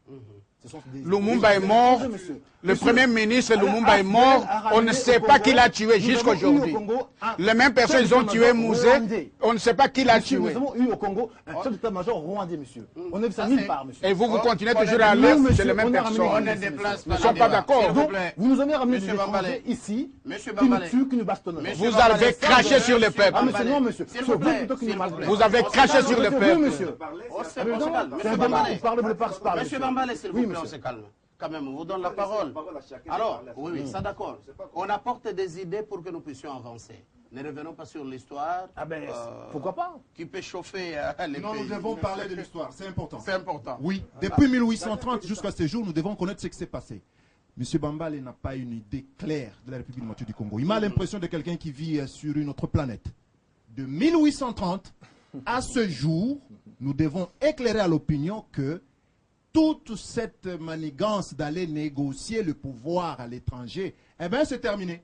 Ce sont des- Lumumba des- est mort. monsieur. Le Monsieur, Premier ministre alors, Lumumba est AFDEL mort. a On ne ramené sait au pas Congo- qui l'a tué nous avons jusqu'à eu aujourd'hui. au Congo un Les mêmes personnes, ils chef ont tué d'état-major Mouzé. rwandais. On ne sait pas qui l'a Monsieur, tué. nous avons eu au Congo un chef d'état-major rwandais, monsieur. On n'a vu ça Ça, nulle c'est- part, monsieur. Et vous continuez on toujours est- à nous, l'air chez monsieur, les mêmes on a ramené- personnes. On ne déplace Nous pas ne sommes la pas débat. d'accord. S'il vous Donc, plaît. vous nous avez ramené Monsieur des Bambalé. étrangers ici Monsieur qui nous Bambalé. tuent, qui nous bastonnent. Monsieur Vous Bambalé, avez ça, craché vous- sur le Monsieur peuple. Ah, monsieur, Bambalé. non, monsieur. S'il C'est vous le peuple plaît, plutôt qui s'il nous vous plaît. Vous avez On se craché calme, sur le s'il vous peuple. plaît. monsieur. On se Ah, mais non, calme. c'est Monsieur un débat, Bambalé. vous parlez, vous ne parlez pas. Monsieur Bambalé, s'il vous Oui, plaît, on monsieur. se calme. Quand même, on vous donne la Laissez la parole. parole à chacun de Alors, parler à oui, son oui, ça d'accord. On apporte des idées pour que nous puissions avancer. Ne revenons pas sur l'histoire. Ah ben, pourquoi pas? Qui peut chauffer les Non, pays. nous devons parler de l'histoire, c'est important. C'est important. Oui, depuis 1830 jusqu'à ce jour, nous devons connaître ce qui s'est passé. Monsieur Bambalé n'a pas une idée claire de la République démocratique du Congo. Il m'a l'impression de quelqu'un qui vit sur une autre planète. De 1830 à ce jour, nous devons éclairer à l'opinion que toute cette manigance d'aller négocier le pouvoir à l'étranger, eh bien, c'est terminé.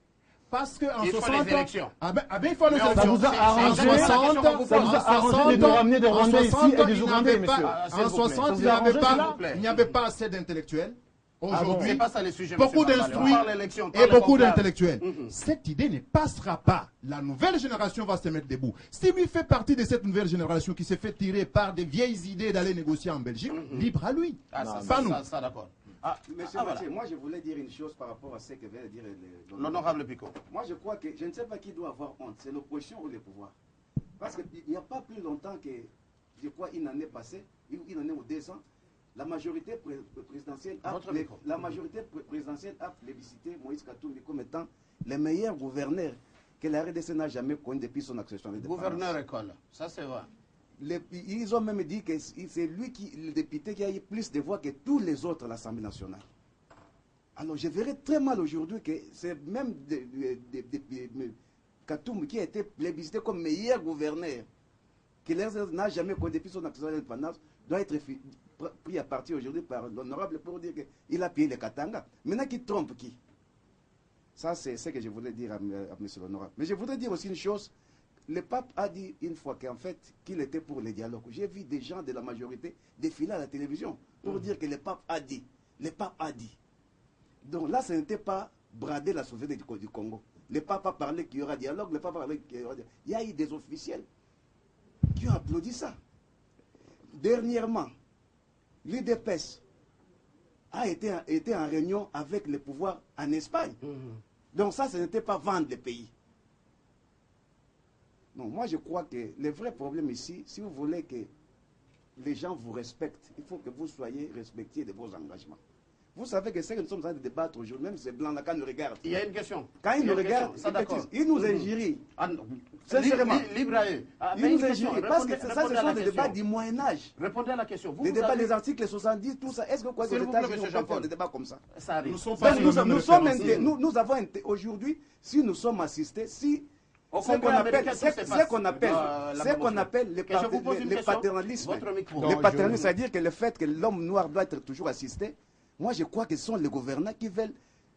Parce que en Il faut 60 les élections. Ah ben, il faut les Mais on- Ça élections. vous a c'est- arrangé, c'est- c'est- ça vous a arrangé de nous ramener des Rwandais ici et des Ougandais, monsieur. s'il vous En plaît. 60, Ça il vous n'y a avait arrangé, pas, cela il n'y avait pas assez d'intellectuels. C'est Aujourd'hui, pas ça les sujets. beaucoup monsieur Bambalé. d'instruits On parle élection, on et parle beaucoup conclave. d'intellectuels. Cette idée ne passera pas. La nouvelle génération va se mettre debout. Si lui fait partie de cette nouvelle génération qui s'est fait tirer par des vieilles idées d'aller négocier en Belgique, libre à lui. Ah, ça, Pas ça, nous. ça, d'accord. Ah, Monsieur ah, voilà. Mathieu, moi je voulais dire une chose par rapport à ce que vient de dire L'honorable Pico. Moi je crois que je ne sais pas qui doit avoir honte, c'est l'opposition ou le pouvoir. Parce qu'il n'y a pas plus longtemps que, je crois, une année passée, une année ou 2 ans, la majorité présidentielle a, Votre micro. la majorité présidentielle a plébiscité Moïse Katumbi comme étant le meilleur gouverneur que la RDC n'a jamais connu depuis son accession à l'indépendance. Gouverneur école, ça c'est vrai. Ils ont même dit que c'est lui, le député, qui a eu plus de voix que tous les autres à l'Assemblée nationale. Alors je verrais très mal aujourd'hui que c'est même Katumbi qui a été plébiscité comme meilleur gouverneur que l'RDC n'a jamais connu depuis son accession à l'indépendance doit être pris à partie aujourd'hui par l'honorable pour dire qu'il a payé les Katanga. Maintenant, qui trompe qui? Ça, c'est ce que je voulais dire à M. l'honorable. Mais je voudrais dire aussi une chose. Le pape a dit une fois qu'en fait, qu'il était pour le dialogue. J'ai vu des gens de la majorité défiler à la télévision pour dire que le pape a dit. Le pape a dit. Donc là, ce n'était pas brader la souveraineté du Congo. Le pape a parlé qu'il y aura dialogue, le pape a parlé qu'il y aura dialogue. Il y a eu des officiels qui ont applaudi ça. Dernièrement, l'UDPS a été en réunion avec le pouvoir en Espagne. Donc ça, ce n'était pas vendre le pays. Non, moi je crois que le vrai problème ici, si vous voulez que les gens vous respectent, il faut que vous soyez respectés de vos engagements. Vous savez que ce que nous sommes en train de débattre aujourd'hui, même ces blancs-là, quand ils nous regardent, Il y a une question. quand ils Il y a nous une question. regardent, Ça, d'accord. ils nous injurient. Ah, non. Sincèrement. Libre à eux. Ah, mais Ils une nous question. injurient. Parce que Répondez- ça, ce répondez à sont la des question. débats du Moyen-Âge. Répondez à la question. Vous, Les vous débats avez- des articles 70, tout ça. Est-ce que vous croyez que S'il les vous plaît, États-Unis monsieur vont faire Jean-Paul. des débats comme ça? Ça arrive. Nous sommes Parce pas que sur le même référentiel. nous avons aujourd'hui, si nous sommes assistés, si Au ce qu'on Congrès appelle, américain, tout se passe. ce qu'on appelle, La ce même qu'on chose. appelle Que je vous pose une le question. paternalisme. Votre micro. Le paternalisme, c'est-à-dire que le fait que l'homme noir doit être toujours assisté, moi je crois que ce sont les gouvernants qui veulent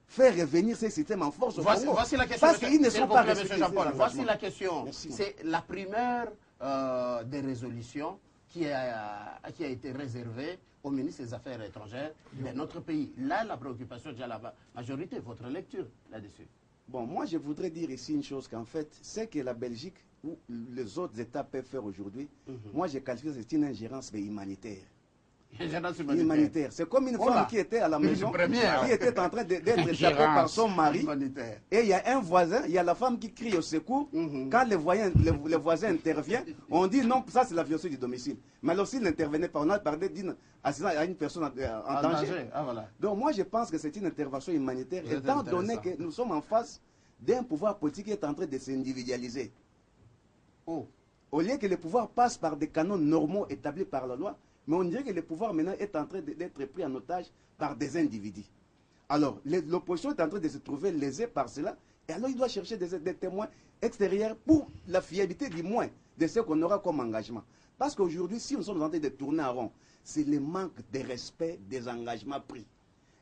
faire revenir ces systèmes en force au Congo. Voici la question. Parce qu'ils ne s'il sont vous pas plaît, respectés. monsieur Jean-Paul. ces Voici engagements. la question. Merci. C'est la primeur des résolutions qui a été réservée au ministre des Affaires étrangères de notre pays. Là, la préoccupation de la majorité, votre lecture là-dessus. Bon, moi je voudrais dire ici une chose qu'en fait, c'est que la Belgique ou les autres États peuvent faire aujourd'hui, moi je qualifie c'est une ingérence humanitaire. Humanitaire. C'est comme une femme qui était à la maison, qui était en train d'être échappée par son mari. Humanitaire. Et il y a un voisin, il y a la femme qui crie au secours. Quand le voisin intervient, on dit non, ça c'est la violence du domicile. Mais alors s'il n'intervenait pas, on a parlé d'une assistance à une personne en danger. Ah, voilà. Donc moi je pense que c'est une intervention humanitaire, C'est étant donné intéressant. que nous sommes en face d'un pouvoir politique qui est en train de s'individualiser. Oh. Au lieu que le pouvoir passe par des canons normaux établis par la loi, mais on dirait que le pouvoir maintenant est en train d'être pris en otage par des individus. Alors, l'opposition est en train de se trouver lésée par cela, et alors il doit chercher des témoins extérieurs pour la fiabilité du moins de ce qu'on aura comme engagement. Parce qu'aujourd'hui, si nous sommes en train de tourner en rond, c'est le manque de respect des engagements pris.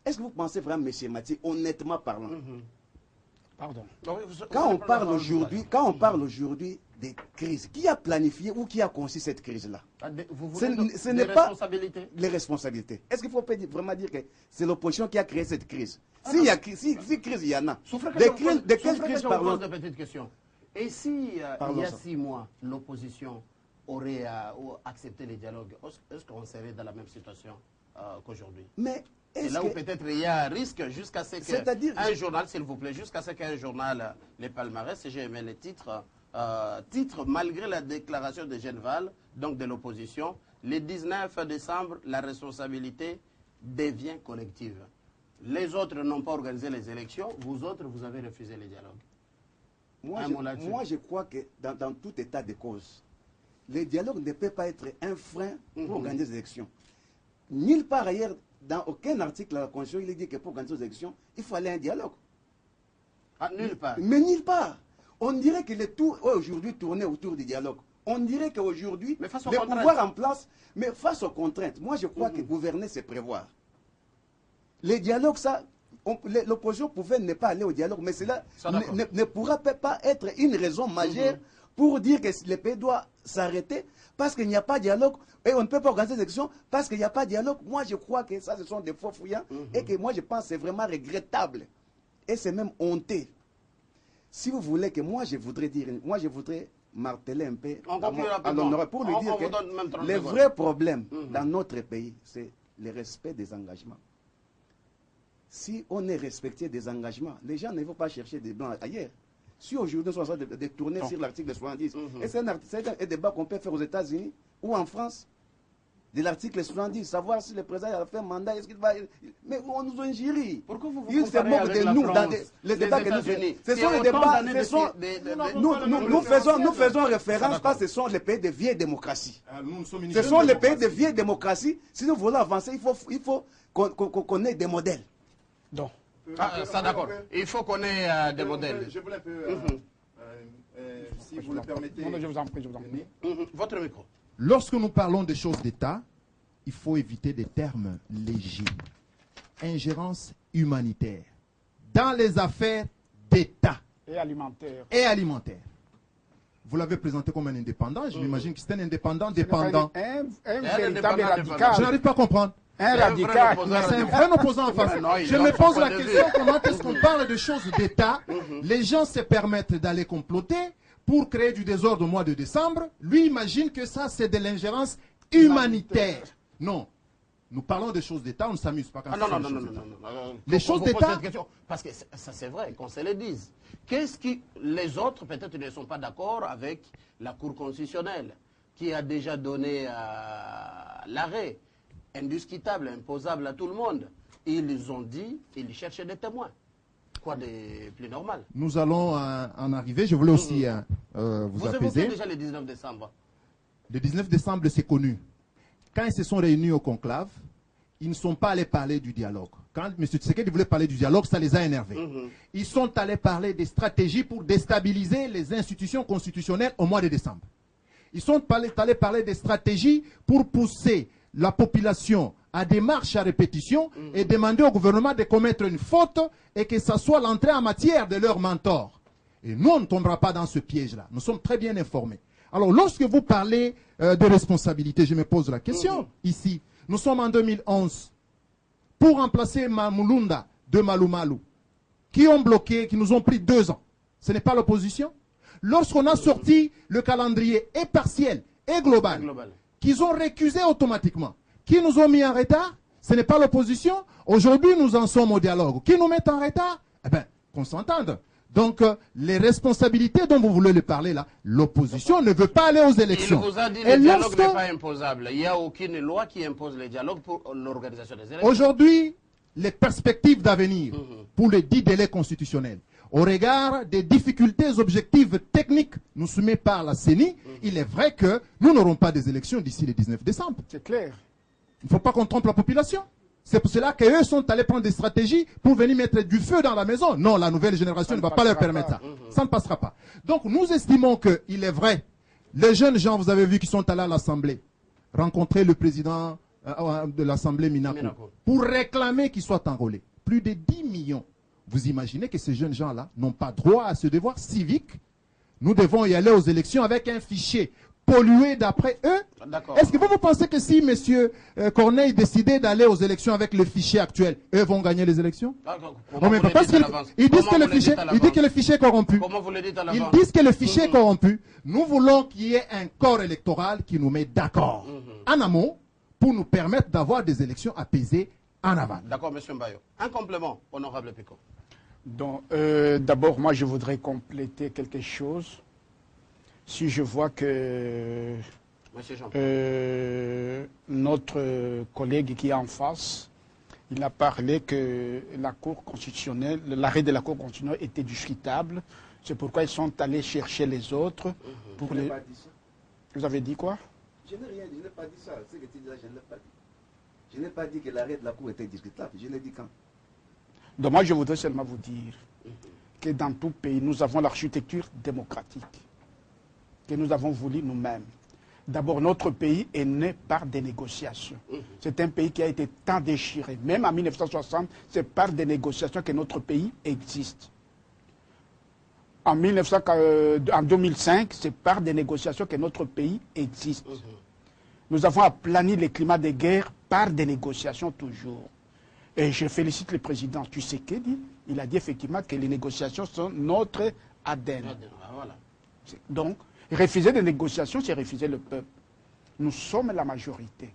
Est-ce que vous pensez vraiment, M. Mathieu, honnêtement parlant, Pardon. quand on parle aujourd'hui des crises, qui a planifié ou qui a conçu cette crise-là? Ce n'est pas les responsabilités. Est-ce qu'il faut vraiment dire que c'est l'opposition qui a créé cette crise? Si crise il y en a, de quelle crise parlons-nous? De petites questions. Et si il y a 6 mois, l'opposition aurait accepté les dialogues, est-ce qu'on serait dans la même situation qu'aujourd'hui? Mais c'est là où peut-être il y a un risque jusqu'à ce qu'un journal, s'il vous plaît, jusqu'à ce qu'un journal, les palmarès, si j'ai aimé les titres, malgré la déclaration de Genval, donc de l'opposition, le 19 décembre, la responsabilité devient collective. Les autres n'ont pas organisé les élections, vous autres, vous avez refusé les dialogues. Moi, je crois que dans tout état de cause, le dialogue ne peut pas être un frein pour organiser des élections. Nulle part ailleurs, dans aucun article de la Constitution, il est dit que pour organiser des élections, il fallait un dialogue. Ah, nulle part. Mais nulle part. On dirait que le tout aujourd'hui tournait autour du dialogue. On dirait qu'aujourd'hui, le pouvoir en place, mais face aux contraintes, moi je crois que gouverner, c'est prévoir. Les dialogues, ça, l'opposition pouvait ne pas aller au dialogue, mais cela ne pourra pas être une raison majeure pour dire que le pays doit s'arrêter parce qu'il n'y a pas de dialogue et on ne peut pas organiser des élections parce qu'il n'y a pas de dialogue. Moi, je crois que ça, ce sont des faux fouillants et que moi, je pense que c'est vraiment regrettable et c'est même honteux. Si vous voulez que moi, je voudrais marteler un peu à l'honneur pour lui dire que le vrai problème dans notre pays, c'est le respect des engagements. Si on est respecté des engagements, les gens ne vont pas chercher des blancs ailleurs. Si aujourd'hui nous sommes en train de tourner sur l'article 70, et c'est un débat qu'on peut faire aux États-Unis ou en France, de l'article 70, savoir si le président a fait un mandat, est-ce qu'il va... Mais on nous injurie. Pourquoi vous il se moque de nous dans les débats que nous faisons. Ce sont les débats, nous faisons référence parce que ce sont les pays de vieille démocratie. Ce sont les pays de vieille démocratie. Si nous voulons avancer, il faut qu'on ait des modèles. Donc, ça d'accord. Il faut qu'on ait des modèles. Je voulais un peu, si vous le permettez. Je vous en prie, je vous en prie. Votre micro. Lorsque nous parlons des choses d'État, il faut éviter des termes légers. Ingérence humanitaire dans les affaires d'État. Et alimentaire. Et alimentaire. Vous l'avez présenté comme un indépendant. Je m'imagine que c'est un indépendant dépendant. Un véritable radical. Je n'arrive pas à comprendre. Un radical. C'est un vrai opposant en face. Je me pose la question, comment est-ce qu'on parle de choses d'État? Les gens se permettent d'aller comploter pour créer du désordre au mois de décembre. Lui imagine que ça, c'est de l'ingérence humanitaire. Non. Nous parlons des choses d'État, on ne s'amuse pas quand non. Les choses d'État... Parce que ça, c'est vrai, qu'on se le dise. Qu'est-ce qui... Les autres, peut-être, ne sont pas d'accord avec la Cour constitutionnelle, qui a déjà donné l'arrêt indiscutable, imposable à tout le monde. Ils ont dit, ils cherchaient des témoins. Quoi de plus normal? Nous allons en arriver. Je voulais aussi vous apaiser. Vous évoquez déjà le 19 décembre. Le 19 décembre, c'est connu. Quand ils se sont réunis au conclave, ils ne sont pas allés parler du dialogue. Quand M. Tshisekedi voulait parler du dialogue, ça les a énervés. Ils sont allés parler des stratégies pour déstabiliser les institutions constitutionnelles au mois de décembre. Ils sont allés parler des stratégies pour pousser la population à des marches à répétition et demander au gouvernement de commettre une faute et que ça soit l'entrée en matière de leur mentor. Et nous, on ne tombera pas dans ce piège-là. Nous sommes très bien informés. Alors, lorsque vous parlez de responsabilité, je me pose la question ici. Nous sommes en 2011. Pour remplacer Mamulunda de Malumalu, qui ont bloqué, qui nous ont pris 2 ans. Ce n'est pas l'opposition. Lorsqu'on a sorti le calendrier et partiel et global. Qu'ils ont récusé automatiquement, qui nous ont mis en retard, ce n'est pas l'opposition. Aujourd'hui, nous en sommes au dialogue. Qui nous met en retard? Eh bien, qu'on s'entende. Donc, les responsabilités dont vous voulez le parler là, l'opposition ne veut pas aller aux élections. Il vous a dit que le dialogue n'est pas imposable. Il n'y a aucune loi qui impose le dialogue pour l'organisation des élections. Aujourd'hui, les perspectives d'avenir pour les 10 délais constitutionnels. au regard des difficultés objectives techniques nous soumises par la CENI, il est vrai que nous n'aurons pas des élections d'ici le 19 décembre. C'est clair. Il ne faut pas qu'on trompe la population. C'est pour cela qu'eux sont allés prendre des stratégies pour venir mettre du feu dans la maison. Non, la nouvelle génération ne va pas leur permettre ça. Ça ne passera pas. Donc nous estimons qu'il est vrai, les jeunes gens, vous avez vu, qui sont allés à l'Assemblée, rencontrer le président de l'Assemblée Minako, pour réclamer qu'il soit enrôlé. Plus de 10 millions. Vous imaginez que ces jeunes gens-là n'ont pas droit à ce devoir civique? Nous devons y aller aux élections avec un fichier pollué d'après eux. Est-ce que vous pensez que si M. Corneille décidait d'aller aux élections avec le fichier actuel, eux vont gagner les élections? Non, mais parce qu'ils disent que le fichier est corrompu. Comment vous le dites à l'avance? Ils disent que le fichier est corrompu. Nous voulons qu'il y ait un corps électoral qui nous met d'accord en amont pour nous permettre d'avoir des élections apaisées en aval. D'accord, M. Mbayo. Un complément, honorable Pico. Donc, d'abord, moi, je voudrais compléter quelque chose. Si je vois que notre collègue qui est en face, il a parlé que la Cour constitutionnelle, l'arrêt de la Cour constitutionnelle était discutable. C'est pourquoi ils sont allés chercher les autres. Pour les... pas dit ça. Vous avez dit quoi? Je n'ai rien dit, je n'ai pas dit ça. Ce que tu dis là, je ne l'ai pas dit. Je n'ai pas dit que l'arrêt de la Cour était discutable. Je l'ai dit quand? Donc moi, je voudrais seulement vous dire que dans tout pays, nous avons l'architecture démocratique que nous avons voulu nous-mêmes. D'abord, notre pays est né par des négociations. C'est un pays qui a été tant déchiré. Même en 1960, c'est par des négociations que notre pays existe. En 2005, c'est par des négociations que notre pays existe. Nous avons aplani le climat de guerre par des négociations toujours. Et je félicite le président Tshisekedi. Il a dit effectivement que les négociations sont notre ADN. Voilà. Donc, refuser des négociations, c'est refuser le peuple. Nous sommes la majorité.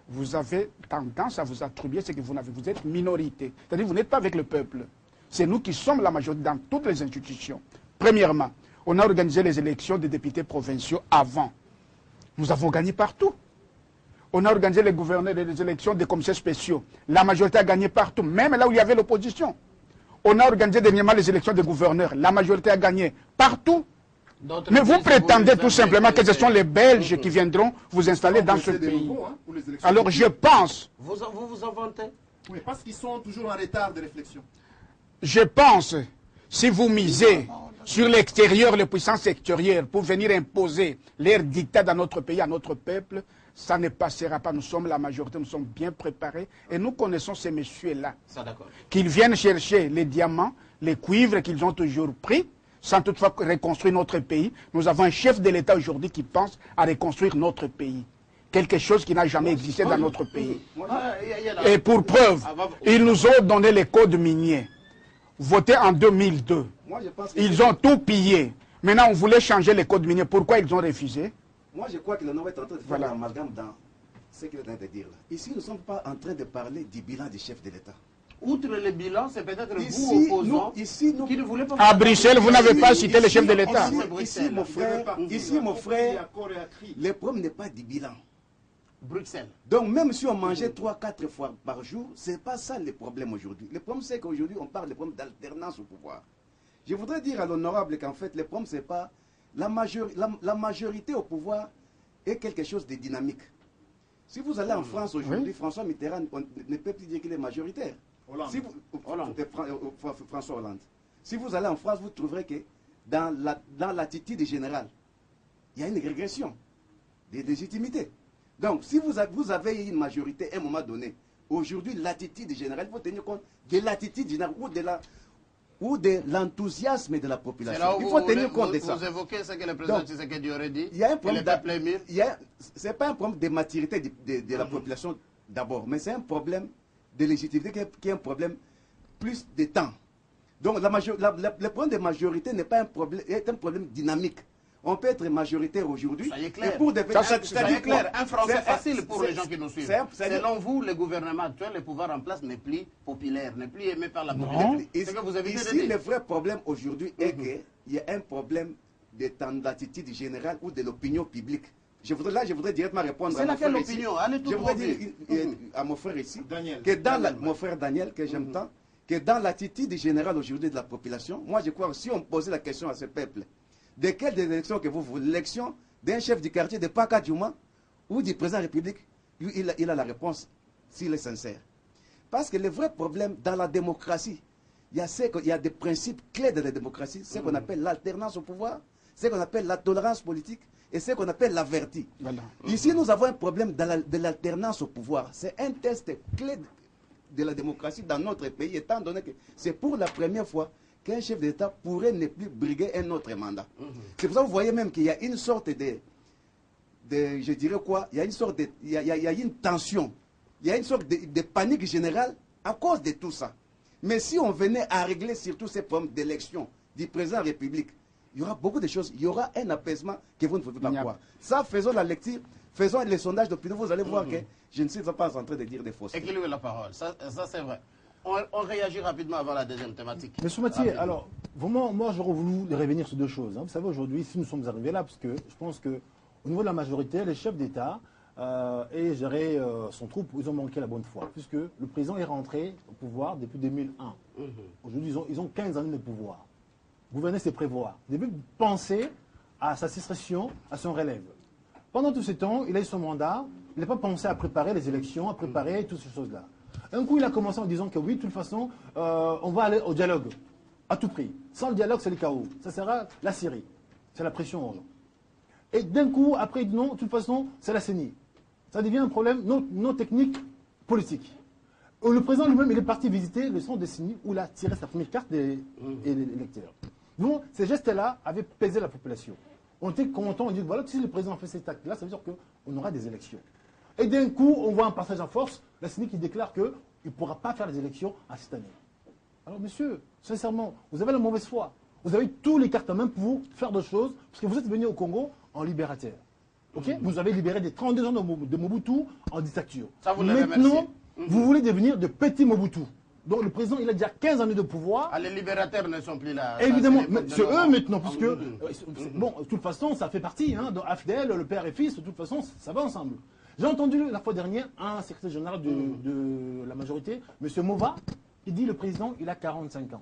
Vous avez tendance à vous attribuer ce que vous n'avez. Vous êtes minorité. C'est-à-dire que vous n'êtes pas avec le peuple. C'est nous qui sommes la majorité dans toutes les institutions. Premièrement, on a organisé les élections des députés provinciaux avant. Nous avons gagné partout. On a organisé les gouverneurs les élections des commissaires spéciaux. La majorité a gagné partout, même là où il y avait l'opposition. On a organisé dernièrement les élections des gouverneurs. La majorité a gagné partout. Mais vous prétendez tout simplement que ce sont les Belges qui viendront vous installer dans ce pays. Alors je pense... Vous vous inventez? Oui, parce qu'ils sont toujours en retard de réflexion. Je pense, si vous misez sur l'extérieur, les puissances extérieures, pour venir imposer leur dictat dans notre pays, à notre peuple, ça ne passera pas. Nous sommes la majorité, nous sommes bien préparés et nous connaissons ces messieurs-là. Qu'ils viennent chercher les diamants, les cuivres qu'ils ont toujours pris, sans toutefois reconstruire notre pays. Nous avons un chef de l'État aujourd'hui qui pense à reconstruire notre pays. Quelque chose qui n'a jamais existé dans notre pays. Et pour preuve, ils nous ont donné les codes miniers, votés en 2002. Ils ont tout pillé. Maintenant, on voulait changer les codes miniers. Pourquoi ils ont refusé? Moi, je crois que le Nord est en train de faire l'amalgame dans ce qu'il est en train de dire là. Ici, nous ne sommes pas en train de parler du bilan du chef de l'État. Outre le bilan, c'est peut-être vous, opposants, qui ne voulez pas... À Bruxelles, vous n'avez pas cité le chef de l'État. Ici, mon frère, le problème n'est pas du bilan. Bruxelles. Donc, même si on mangeait 3-4 fois par jour, ce n'est pas ça le problème aujourd'hui. Le problème, c'est qu'aujourd'hui, on parle de problème d'alternance au pouvoir. Je voudrais dire à l'honorable qu'en fait, le problème, ce n'est pas... La majorité au pouvoir est quelque chose de dynamique. Si vous allez en France aujourd'hui, François Mitterrand ne peut plus dire qu'il est majoritaire. François Hollande. Si vous allez en France, vous trouverez que dans l'attitude générale, il y a une régression de légitimité. Donc, si vous avez une majorité à un moment donné, aujourd'hui, l'attitude générale, il faut tenir compte de l'attitude générale ou de l'enthousiasme de la population. Il faut tenir compte de ça. Vous évoquez ce que le président Tshisekedi aurait dit. Il y a un problème. Ce n'est pas un problème de maturité de la population d'abord, mais c'est un problème de légitimité qui est un problème plus de temps. Donc le problème de majorité n'est pas un problème, est un problème dynamique. On peut être majoritaire aujourd'hui. Ça y est clair. C'est clair. Un français facile pour les gens qui nous suivent. Selon vous, le gouvernement actuel, le pouvoir en place n'est plus populaire, n'est plus aimé par la population. C'est que vous avez ici, le vrai problème aujourd'hui est qu'il y a un problème d'attitude générale ou de l'opinion publique. Je voudrais directement répondre à mon frère ici. Je voudrais dire à mon frère ici, Daniel, que mon frère Daniel, que j'aime tant, que dans l'attitude générale aujourd'hui de la population, moi je crois que si on posait la question à ce peuple, de quelle des élections que vous voulez, l'élection d'un chef du quartier de Paka Djouma ou du président de la République, il a la réponse s'il est sincère. Parce que le vrai problème dans la démocratie, il y a des principes clés de la démocratie, ce qu'on appelle l'alternance au pouvoir, ce qu'on appelle la tolérance politique et ce qu'on appelle la vertu. Voilà. Ici, nous avons un problème de l'alternance au pouvoir. C'est un test clé de la démocratie dans notre pays, étant donné que c'est pour la première fois qu'un chef d'État pourrait ne plus briguer un autre mandat. C'est pour ça que vous voyez même qu'il y a une sorte je dirais quoi, il y a une sorte il y a une tension, il y a une sorte de panique générale à cause de tout ça. Mais si on venait à régler surtout ces problèmes d'élection du président de la République, il y aura beaucoup de choses, il y aura un apaisement que vous ne pouvez pas voir. Ça, faisons la lecture, faisons les sondages d'opinion, vous allez voir que je ne suis pas en train de dire des faussetés. Équilibre la parole, ça c'est vrai. On réagit rapidement avant la deuxième thématique. Monsieur Mathieu, alors, vraiment, moi j'aurais voulu revenir sur deux choses. Vous savez, aujourd'hui, si nous sommes arrivés là, parce que je pense qu'au niveau de la majorité, les chefs d'État et gérer son troupe, ils ont manqué la bonne foi, puisque le président est rentré au pouvoir depuis 2001. Aujourd'hui, ils ont 15 années de pouvoir. Gouverner, c'est prévoir. Vous devez penser à sa succession, à son relève. Pendant tout ce temps, il a eu son mandat, il n'a pas pensé à préparer les élections, à préparer toutes ces choses-là. Un coup, il a commencé en disant que oui, de toute façon, on va aller au dialogue, à tout prix. Sans le dialogue, c'est le chaos. Ça sera la Syrie. C'est la pression aux gens. Et d'un coup, après, il dit non, de toute façon, c'est la CENI. Ça devient un problème non technique, politique. Le président lui-même, il est parti visiter le centre de CENI où il a tiré sa première carte des électeurs. Donc, ces gestes-là avaient pesé la population. On était content, on dit voilà, si le président fait cet acte-là, ça veut dire qu'on aura des élections. Et d'un coup, on voit un passage en force, la CENI qui déclare qu'il ne pourra pas faire les élections à cette année. Alors, monsieur, sincèrement, vous avez la mauvaise foi. Vous avez tous les cartes en main pour faire d'autres choses, parce que vous êtes venu au Congo en libérateur. Okay? Vous avez libéré des 32 ans de Mobutu en dictature. Ça, vous maintenant, vous voulez devenir de petits Mobutu. Donc le président, il a déjà 15 années de pouvoir. Ah, les libérateurs ne sont plus là. Évidemment, c'est eux maintenant, puisque, bon, de toute façon, ça fait partie, hein, de AFDL, le père et fils, de toute façon, ça va ensemble. J'ai entendu la fois dernière un secrétaire général de la majorité, M. Mova, qui dit le président, il a 45 ans.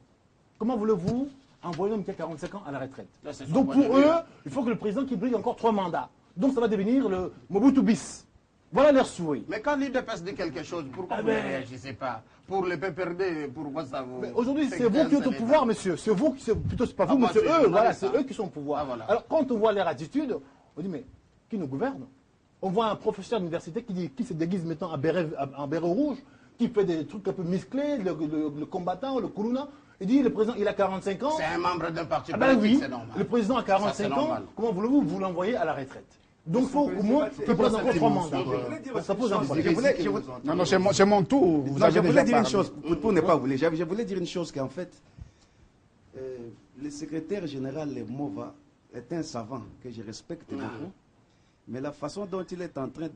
Comment voulez-vous envoyer un homme qui a 45 ans à la retraite? Donc pour eux, il faut que le président qui brigue encore 3 mandats. Donc ça va devenir le Mobutu bis. Voilà leur souhait. Mais quand l'IDPS dit quelque chose, pourquoi vous ne réagissez pas? Pour le PPRD, pourquoi ça vous... Aujourd'hui, c'est vous qui êtes au pouvoir, monsieur. C'est vous qui... Plutôt, c'est pas vous, mais c'est eux. Voilà, c'est eux qui sont au pouvoir. Alors, quand on voit leur attitude, on dit, mais qui nous gouverne? On voit un professeur d'université qui se déguise maintenant en béret rouge, qui fait des trucs un peu musclés, le combattant, le Koulouna. Il dit, le président, il a 45 ans. C'est un membre d'un parti politique, oui, c'est normal. Le président a 45 ans. Comment voulez-vous vous l'envoyer à la retraite? Donc il faut au moins qu'il prenne encore 3 mandats. Ça pose un problème. Non, c'est mon tour. Je voulais dire une chose, pour ne pas vous dire, je voulais dire une chose qu'en fait, le secrétaire général Mova est un savant que je respecte beaucoup, mais la façon dont il est en train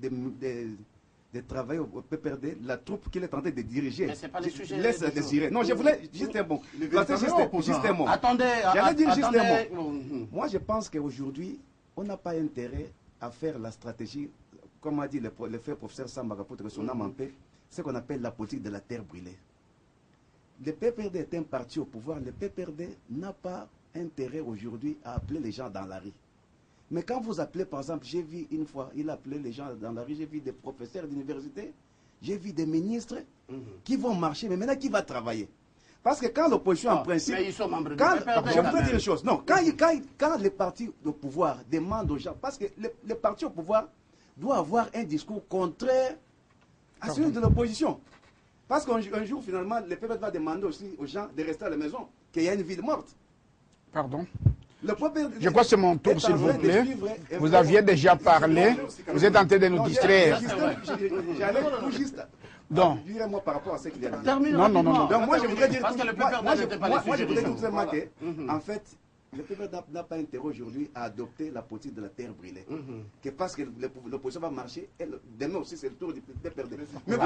de travailler au PPRD, la troupe qu'il est en train de diriger. Mais c'est pas les sujets. Laisse désirer. Non, je voulais juste un mot. Juste un mot. Attendez. J'allais dire juste un mot. Moi, je pense qu'aujourd'hui, on n'a pas intérêt à faire la stratégie, comme a dit le frère professeur Samba pour que son âme en paix, ce qu'on appelle la politique de la terre brûlée. Le PPRD est un parti au pouvoir. Le PPRD n'a pas intérêt aujourd'hui à appeler les gens dans la rue. Mais quand vous appelez, par exemple, j'ai vu une fois, il appelait les gens dans la rue, j'ai vu des professeurs d'université, j'ai vu des ministres qui vont marcher, mais maintenant qui va travailler? Parce que quand l'opposition, en principe... Mais ils sont membres je voudrais dire une chose. Non, quand les partis au pouvoir demandent aux gens... Parce que les partis au pouvoir doivent avoir un discours contraire à celui de l'opposition. Parce qu'un jour, finalement, le peuple va demander aussi aux gens de rester à la maison, qu'il y a une ville morte. Pardon. Je crois que c'est mon tour, s'il vous plaît. Vous aviez déjà parlé. Vous êtes en train de nous distraire. J'allais tout juste... Donc, moi par rapport à ce qu'il y a dit. Non. Donc moi je voudrais dire parce que le PPRD n'était pas les sujets. Moi je voudrais dire tout simplement que, en fait, le PPRD n'a pas intérêt aujourd'hui à adopter la politique de la terre brûlée. Que parce que l'opposition va marcher, demain aussi c'est le tour du PPRD. Mais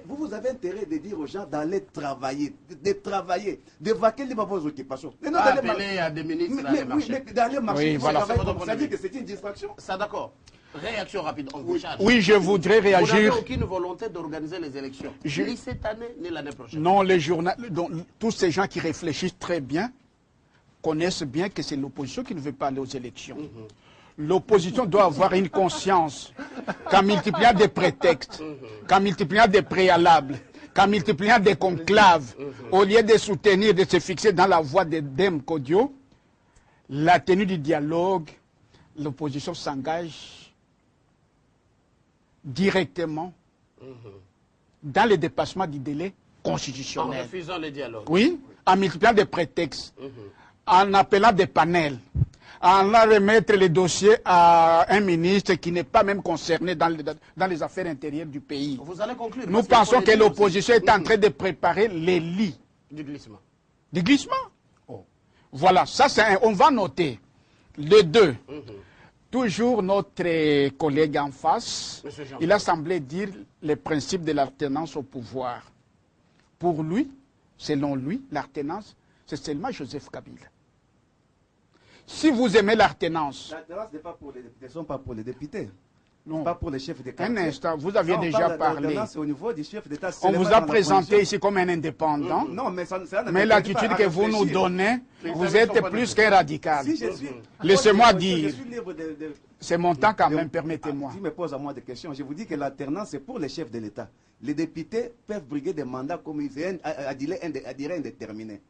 vous avez intérêt de dire aux gens d'aller travailler, de vaquer libre vos occupations. Appeler à des ministres d'aller marcher. D'aller marcher, oui, voilà. Ça veut dire que c'est une distraction. Ça d'accord. Réaction rapide, on vous charge. Oui, je voudrais Vous n'avez réagir. aucune volonté d'organiser les élections, ni cette année, ni l'année prochaine. Non, les journalistes, tous ces gens qui réfléchissent très bien, connaissent bien que c'est l'opposition qui ne veut pas aller aux élections. L'opposition doit avoir une conscience qu'en multipliant des prétextes, qu'en multipliant des préalables, qu'en multipliant des conclaves, au lieu de soutenir, de se fixer dans la voie de Dem Kodio, la tenue du dialogue, l'opposition s'engage directement dans le dépassement du délai En constitutionnel. refusant le dialogue. Oui, en multipliant des prétextes, en appelant des panels, en remettre les dossiers à un ministre qui n'est pas même concerné dans les affaires intérieures du pays. Vous allez conclure. Nous parce qu'il faut pensons que le dire l'opposition aussi. est en train de préparer les lits Du glissement. du glissement. Voilà, ça c'est on va noter. Les deux. Toujours notre collègue en face, Monsieur Jean. il a semblé dire les principes de l'alternance au pouvoir. Pour lui, selon lui, l'alternance, c'est seulement Joseph Kabila. Si vous aimez l'alternance, L'alternance n'est pas pour les députés, sont pas pour les députés. non. Pas pour les chefs de Un quartier. instant, vous aviez Quand on déjà parle parlé. d'alternance, c'est au niveau du chef d'État. On c'est vous pas a dans la présenté position. ici comme un indépendant. Non, mais ça ne Mais m'interdit l'attitude pas que à vous nous réfléchir. donnez, vous avez êtes son plus point qu'un radical. Si je suis, Laissez-moi je dire. suis libre de- C'est mon temps quand même, permettez-moi. Tu me poses à moi des questions. Je vous dis que l'alternance, c'est pour les chefs de l'État. Les députés peuvent briguer des mandats comme ils veulent, à durée indéterminée.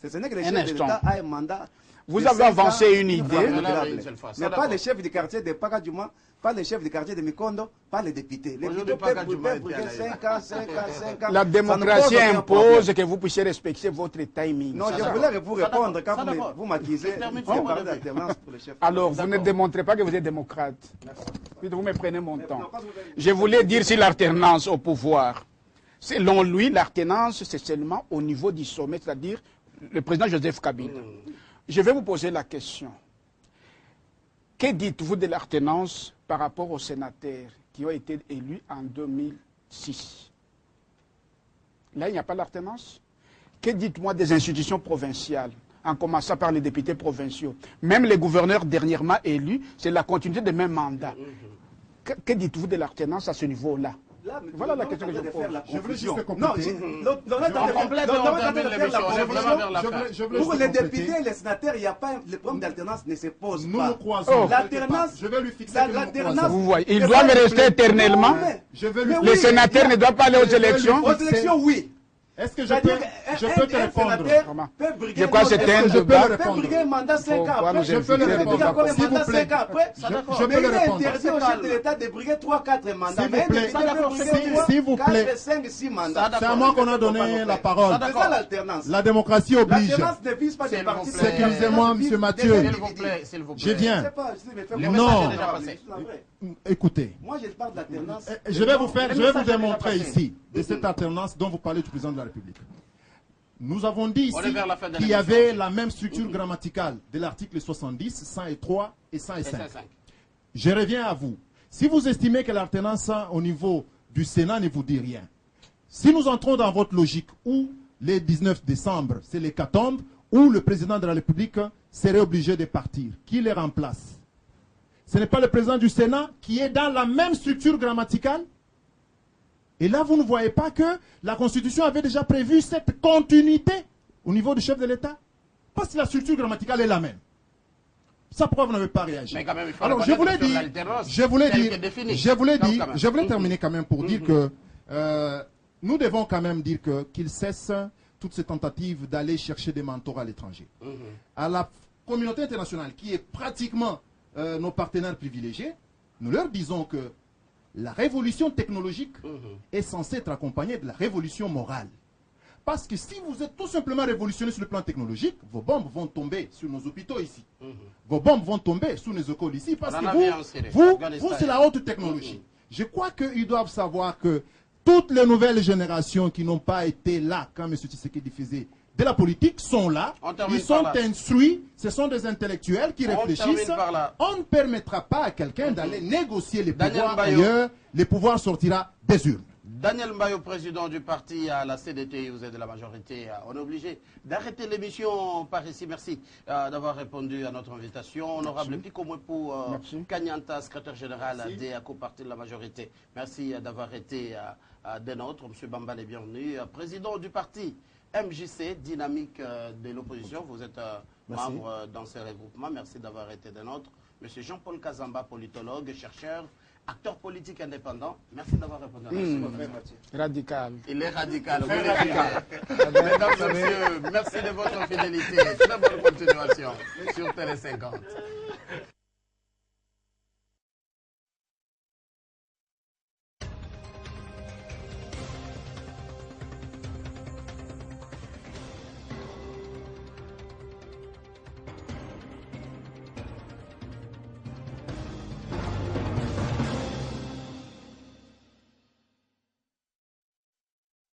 Ce n'est que les Un chefs de instant. l'État ont un mandat. Vous de avez 5 ans, avancé une fois idée. renouvelable. Une seule fois. Ça, Mais pas d'accord. les chefs du quartier de Paradjuma, pas les chefs du quartier de Mikondo, pas les députés. Les Aujourd'hui, députés Paradjuma peuvent était briguer à la 5 ans, 5 ans, 5 ans. La Ça ne démocratie pose aucun impose problème. que vous puissiez respecter votre timing. Non, Ça, je ça. voulais vous répondre Ça, quand d'accord. vous m'accusez Permettez-moi de parler de- d'alternance pour les chefs. Alors, vous ne D'accord. démontrez pas que vous êtes démocrate. Puis vous me prenez mon temps. non, quand vous avez- Je voulais dire sur l'alternance au pouvoir. Selon lui, l'alternance, c'est seulement au niveau du sommet, c'est-à-dire le président Joseph Kabila. Je vais vous poser la question. Que dites-vous de l'alternance par rapport aux sénateurs qui ont été élus en 2006? Là, il n'y a pas d'alternance. Que dites-moi des institutions provinciales, en commençant par les députés provinciaux? Même les gouverneurs dernièrement élus, c'est la continuité des mêmes mandats. Que dites-vous de l'alternance à ce niveau-là? Là, Voilà la nous question que je sommes en train de pose. faire la Je voulais juste confusion. compléter. Non, On complète et on termine l'émission. On est vraiment vers la fin. Je voulais pour juste les compléter. députés et les sénateurs, il n'y a pas le problème d'alternance ne se pose Nous pas. nous croisons. L'alternance, Je vais lui fixer que nous nous l'alternance- croisons. Vous voyez, ils Mais doivent ça, rester éternellement. Non, mais- Je vais lui Mais Les oui, sénateurs ne doivent pas aller aux Je vais lui élections. aux élections, oui. Est-ce que je peux te répondre? Vraiment. Je Je crois que c'est un débat. peut briguer un mandat 5 ans Pourquoi après. nous Je peux le éviter les répondre. débats Encore un S'il vous mandat plaît. 5 ans après. Je Mais peux il le est répondre. interdit au chef de l'État de briguer 3-4 mandats. S'il Mais vous plaît. un député peut briguer S'il vous 4, plaît. 5, 6 mandats. C'est à moi qu'on a donné la parole. C'est ça l'alternance. La démocratie oblige. L'alternance ne vise pas des S'il partis. vous plaît. Sécurisez-moi, monsieur Mathieu. S'il vous plaît, s'il vous plaît. Je viens. Je sais pas, je sais, mais Le Non. message est déjà passé. Écoutez, Moi, je parle d'alternance. je vais vous faire, Le je vais message vous est déjà démontrer passé. ici de cette alternance dont vous parlez du président de la République. Nous avons dit On est ici vers la fin de qu'il y l'émission. avait la même structure grammaticale de l'article 70, 103 et 105. C'est 5. Je reviens à vous. Si vous estimez que l'alternance au niveau du Sénat ne vous dit rien, si nous entrons dans votre logique où les 19 décembre, c'est l'hécatombe, où le président de la République serait obligé de partir, qui le remplace? Ce n'est pas le président du Sénat qui est dans la même structure grammaticale? Et là, vous ne voyez pas que la Constitution avait déjà prévu cette continuité au niveau du chef de l'État? Parce que la structure grammaticale est la même. Ça, pourquoi vous n'avez pas réagi? Mais quand même, il faut Alors, je voulais reconnaître sur dire, l'alternance je voulais telle dire, que définie. je voulais Donc, dire, quand même. je voulais terminer quand même pour dire que nous devons quand même dire qu'il cesse toutes ces tentatives d'aller chercher des mentors à l'étranger. À la communauté internationale, qui est pratiquement nos partenaires privilégiés, nous leur disons que la révolution technologique est censée être accompagnée de la révolution morale. Parce que si vous êtes tout simplement révolutionné sur le plan technologique, vos bombes vont tomber sur nos hôpitaux ici. Vos bombes vont tomber sur nos écoles ici. Parce On en que a vu en Syrie. vous, Afghanistan. c'est la haute technologie. Je crois qu'ils doivent savoir que toutes les nouvelles générations qui n'ont pas été là quand M. Tshisekedi faisait de la politique sont là. On termine Ils sont par là. instruits. Ce sont des intellectuels qui On réfléchissent. termine par là. On ne permettra pas à quelqu'un d'aller négocier les Daniel pouvoirs Bayo. ailleurs. Les pouvoirs sortira des urnes. Daniel Mbayo, président du parti à la CDT, vous êtes de la majorité. On est obligé d'arrêter l'émission par ici. Merci d'avoir répondu à notre invitation. Honorable Pikomwe pour Kanyanta, secrétaire général des parti de la majorité. Merci d'avoir été des nôtres. M. Bambal est bienvenu. Président du parti MJC, dynamique de l'opposition. Vous êtes membre dans ce regroupement. Merci d'avoir été des nôtres. M. Jean-Paul Kazamba, politologue, chercheur, acteur politique indépendant. Merci d'avoir répondu à notre question. Radical. Il est radical. Vous Mesdames et messieurs, merci de votre fidélité. Très bonne continuation sur Télé 50.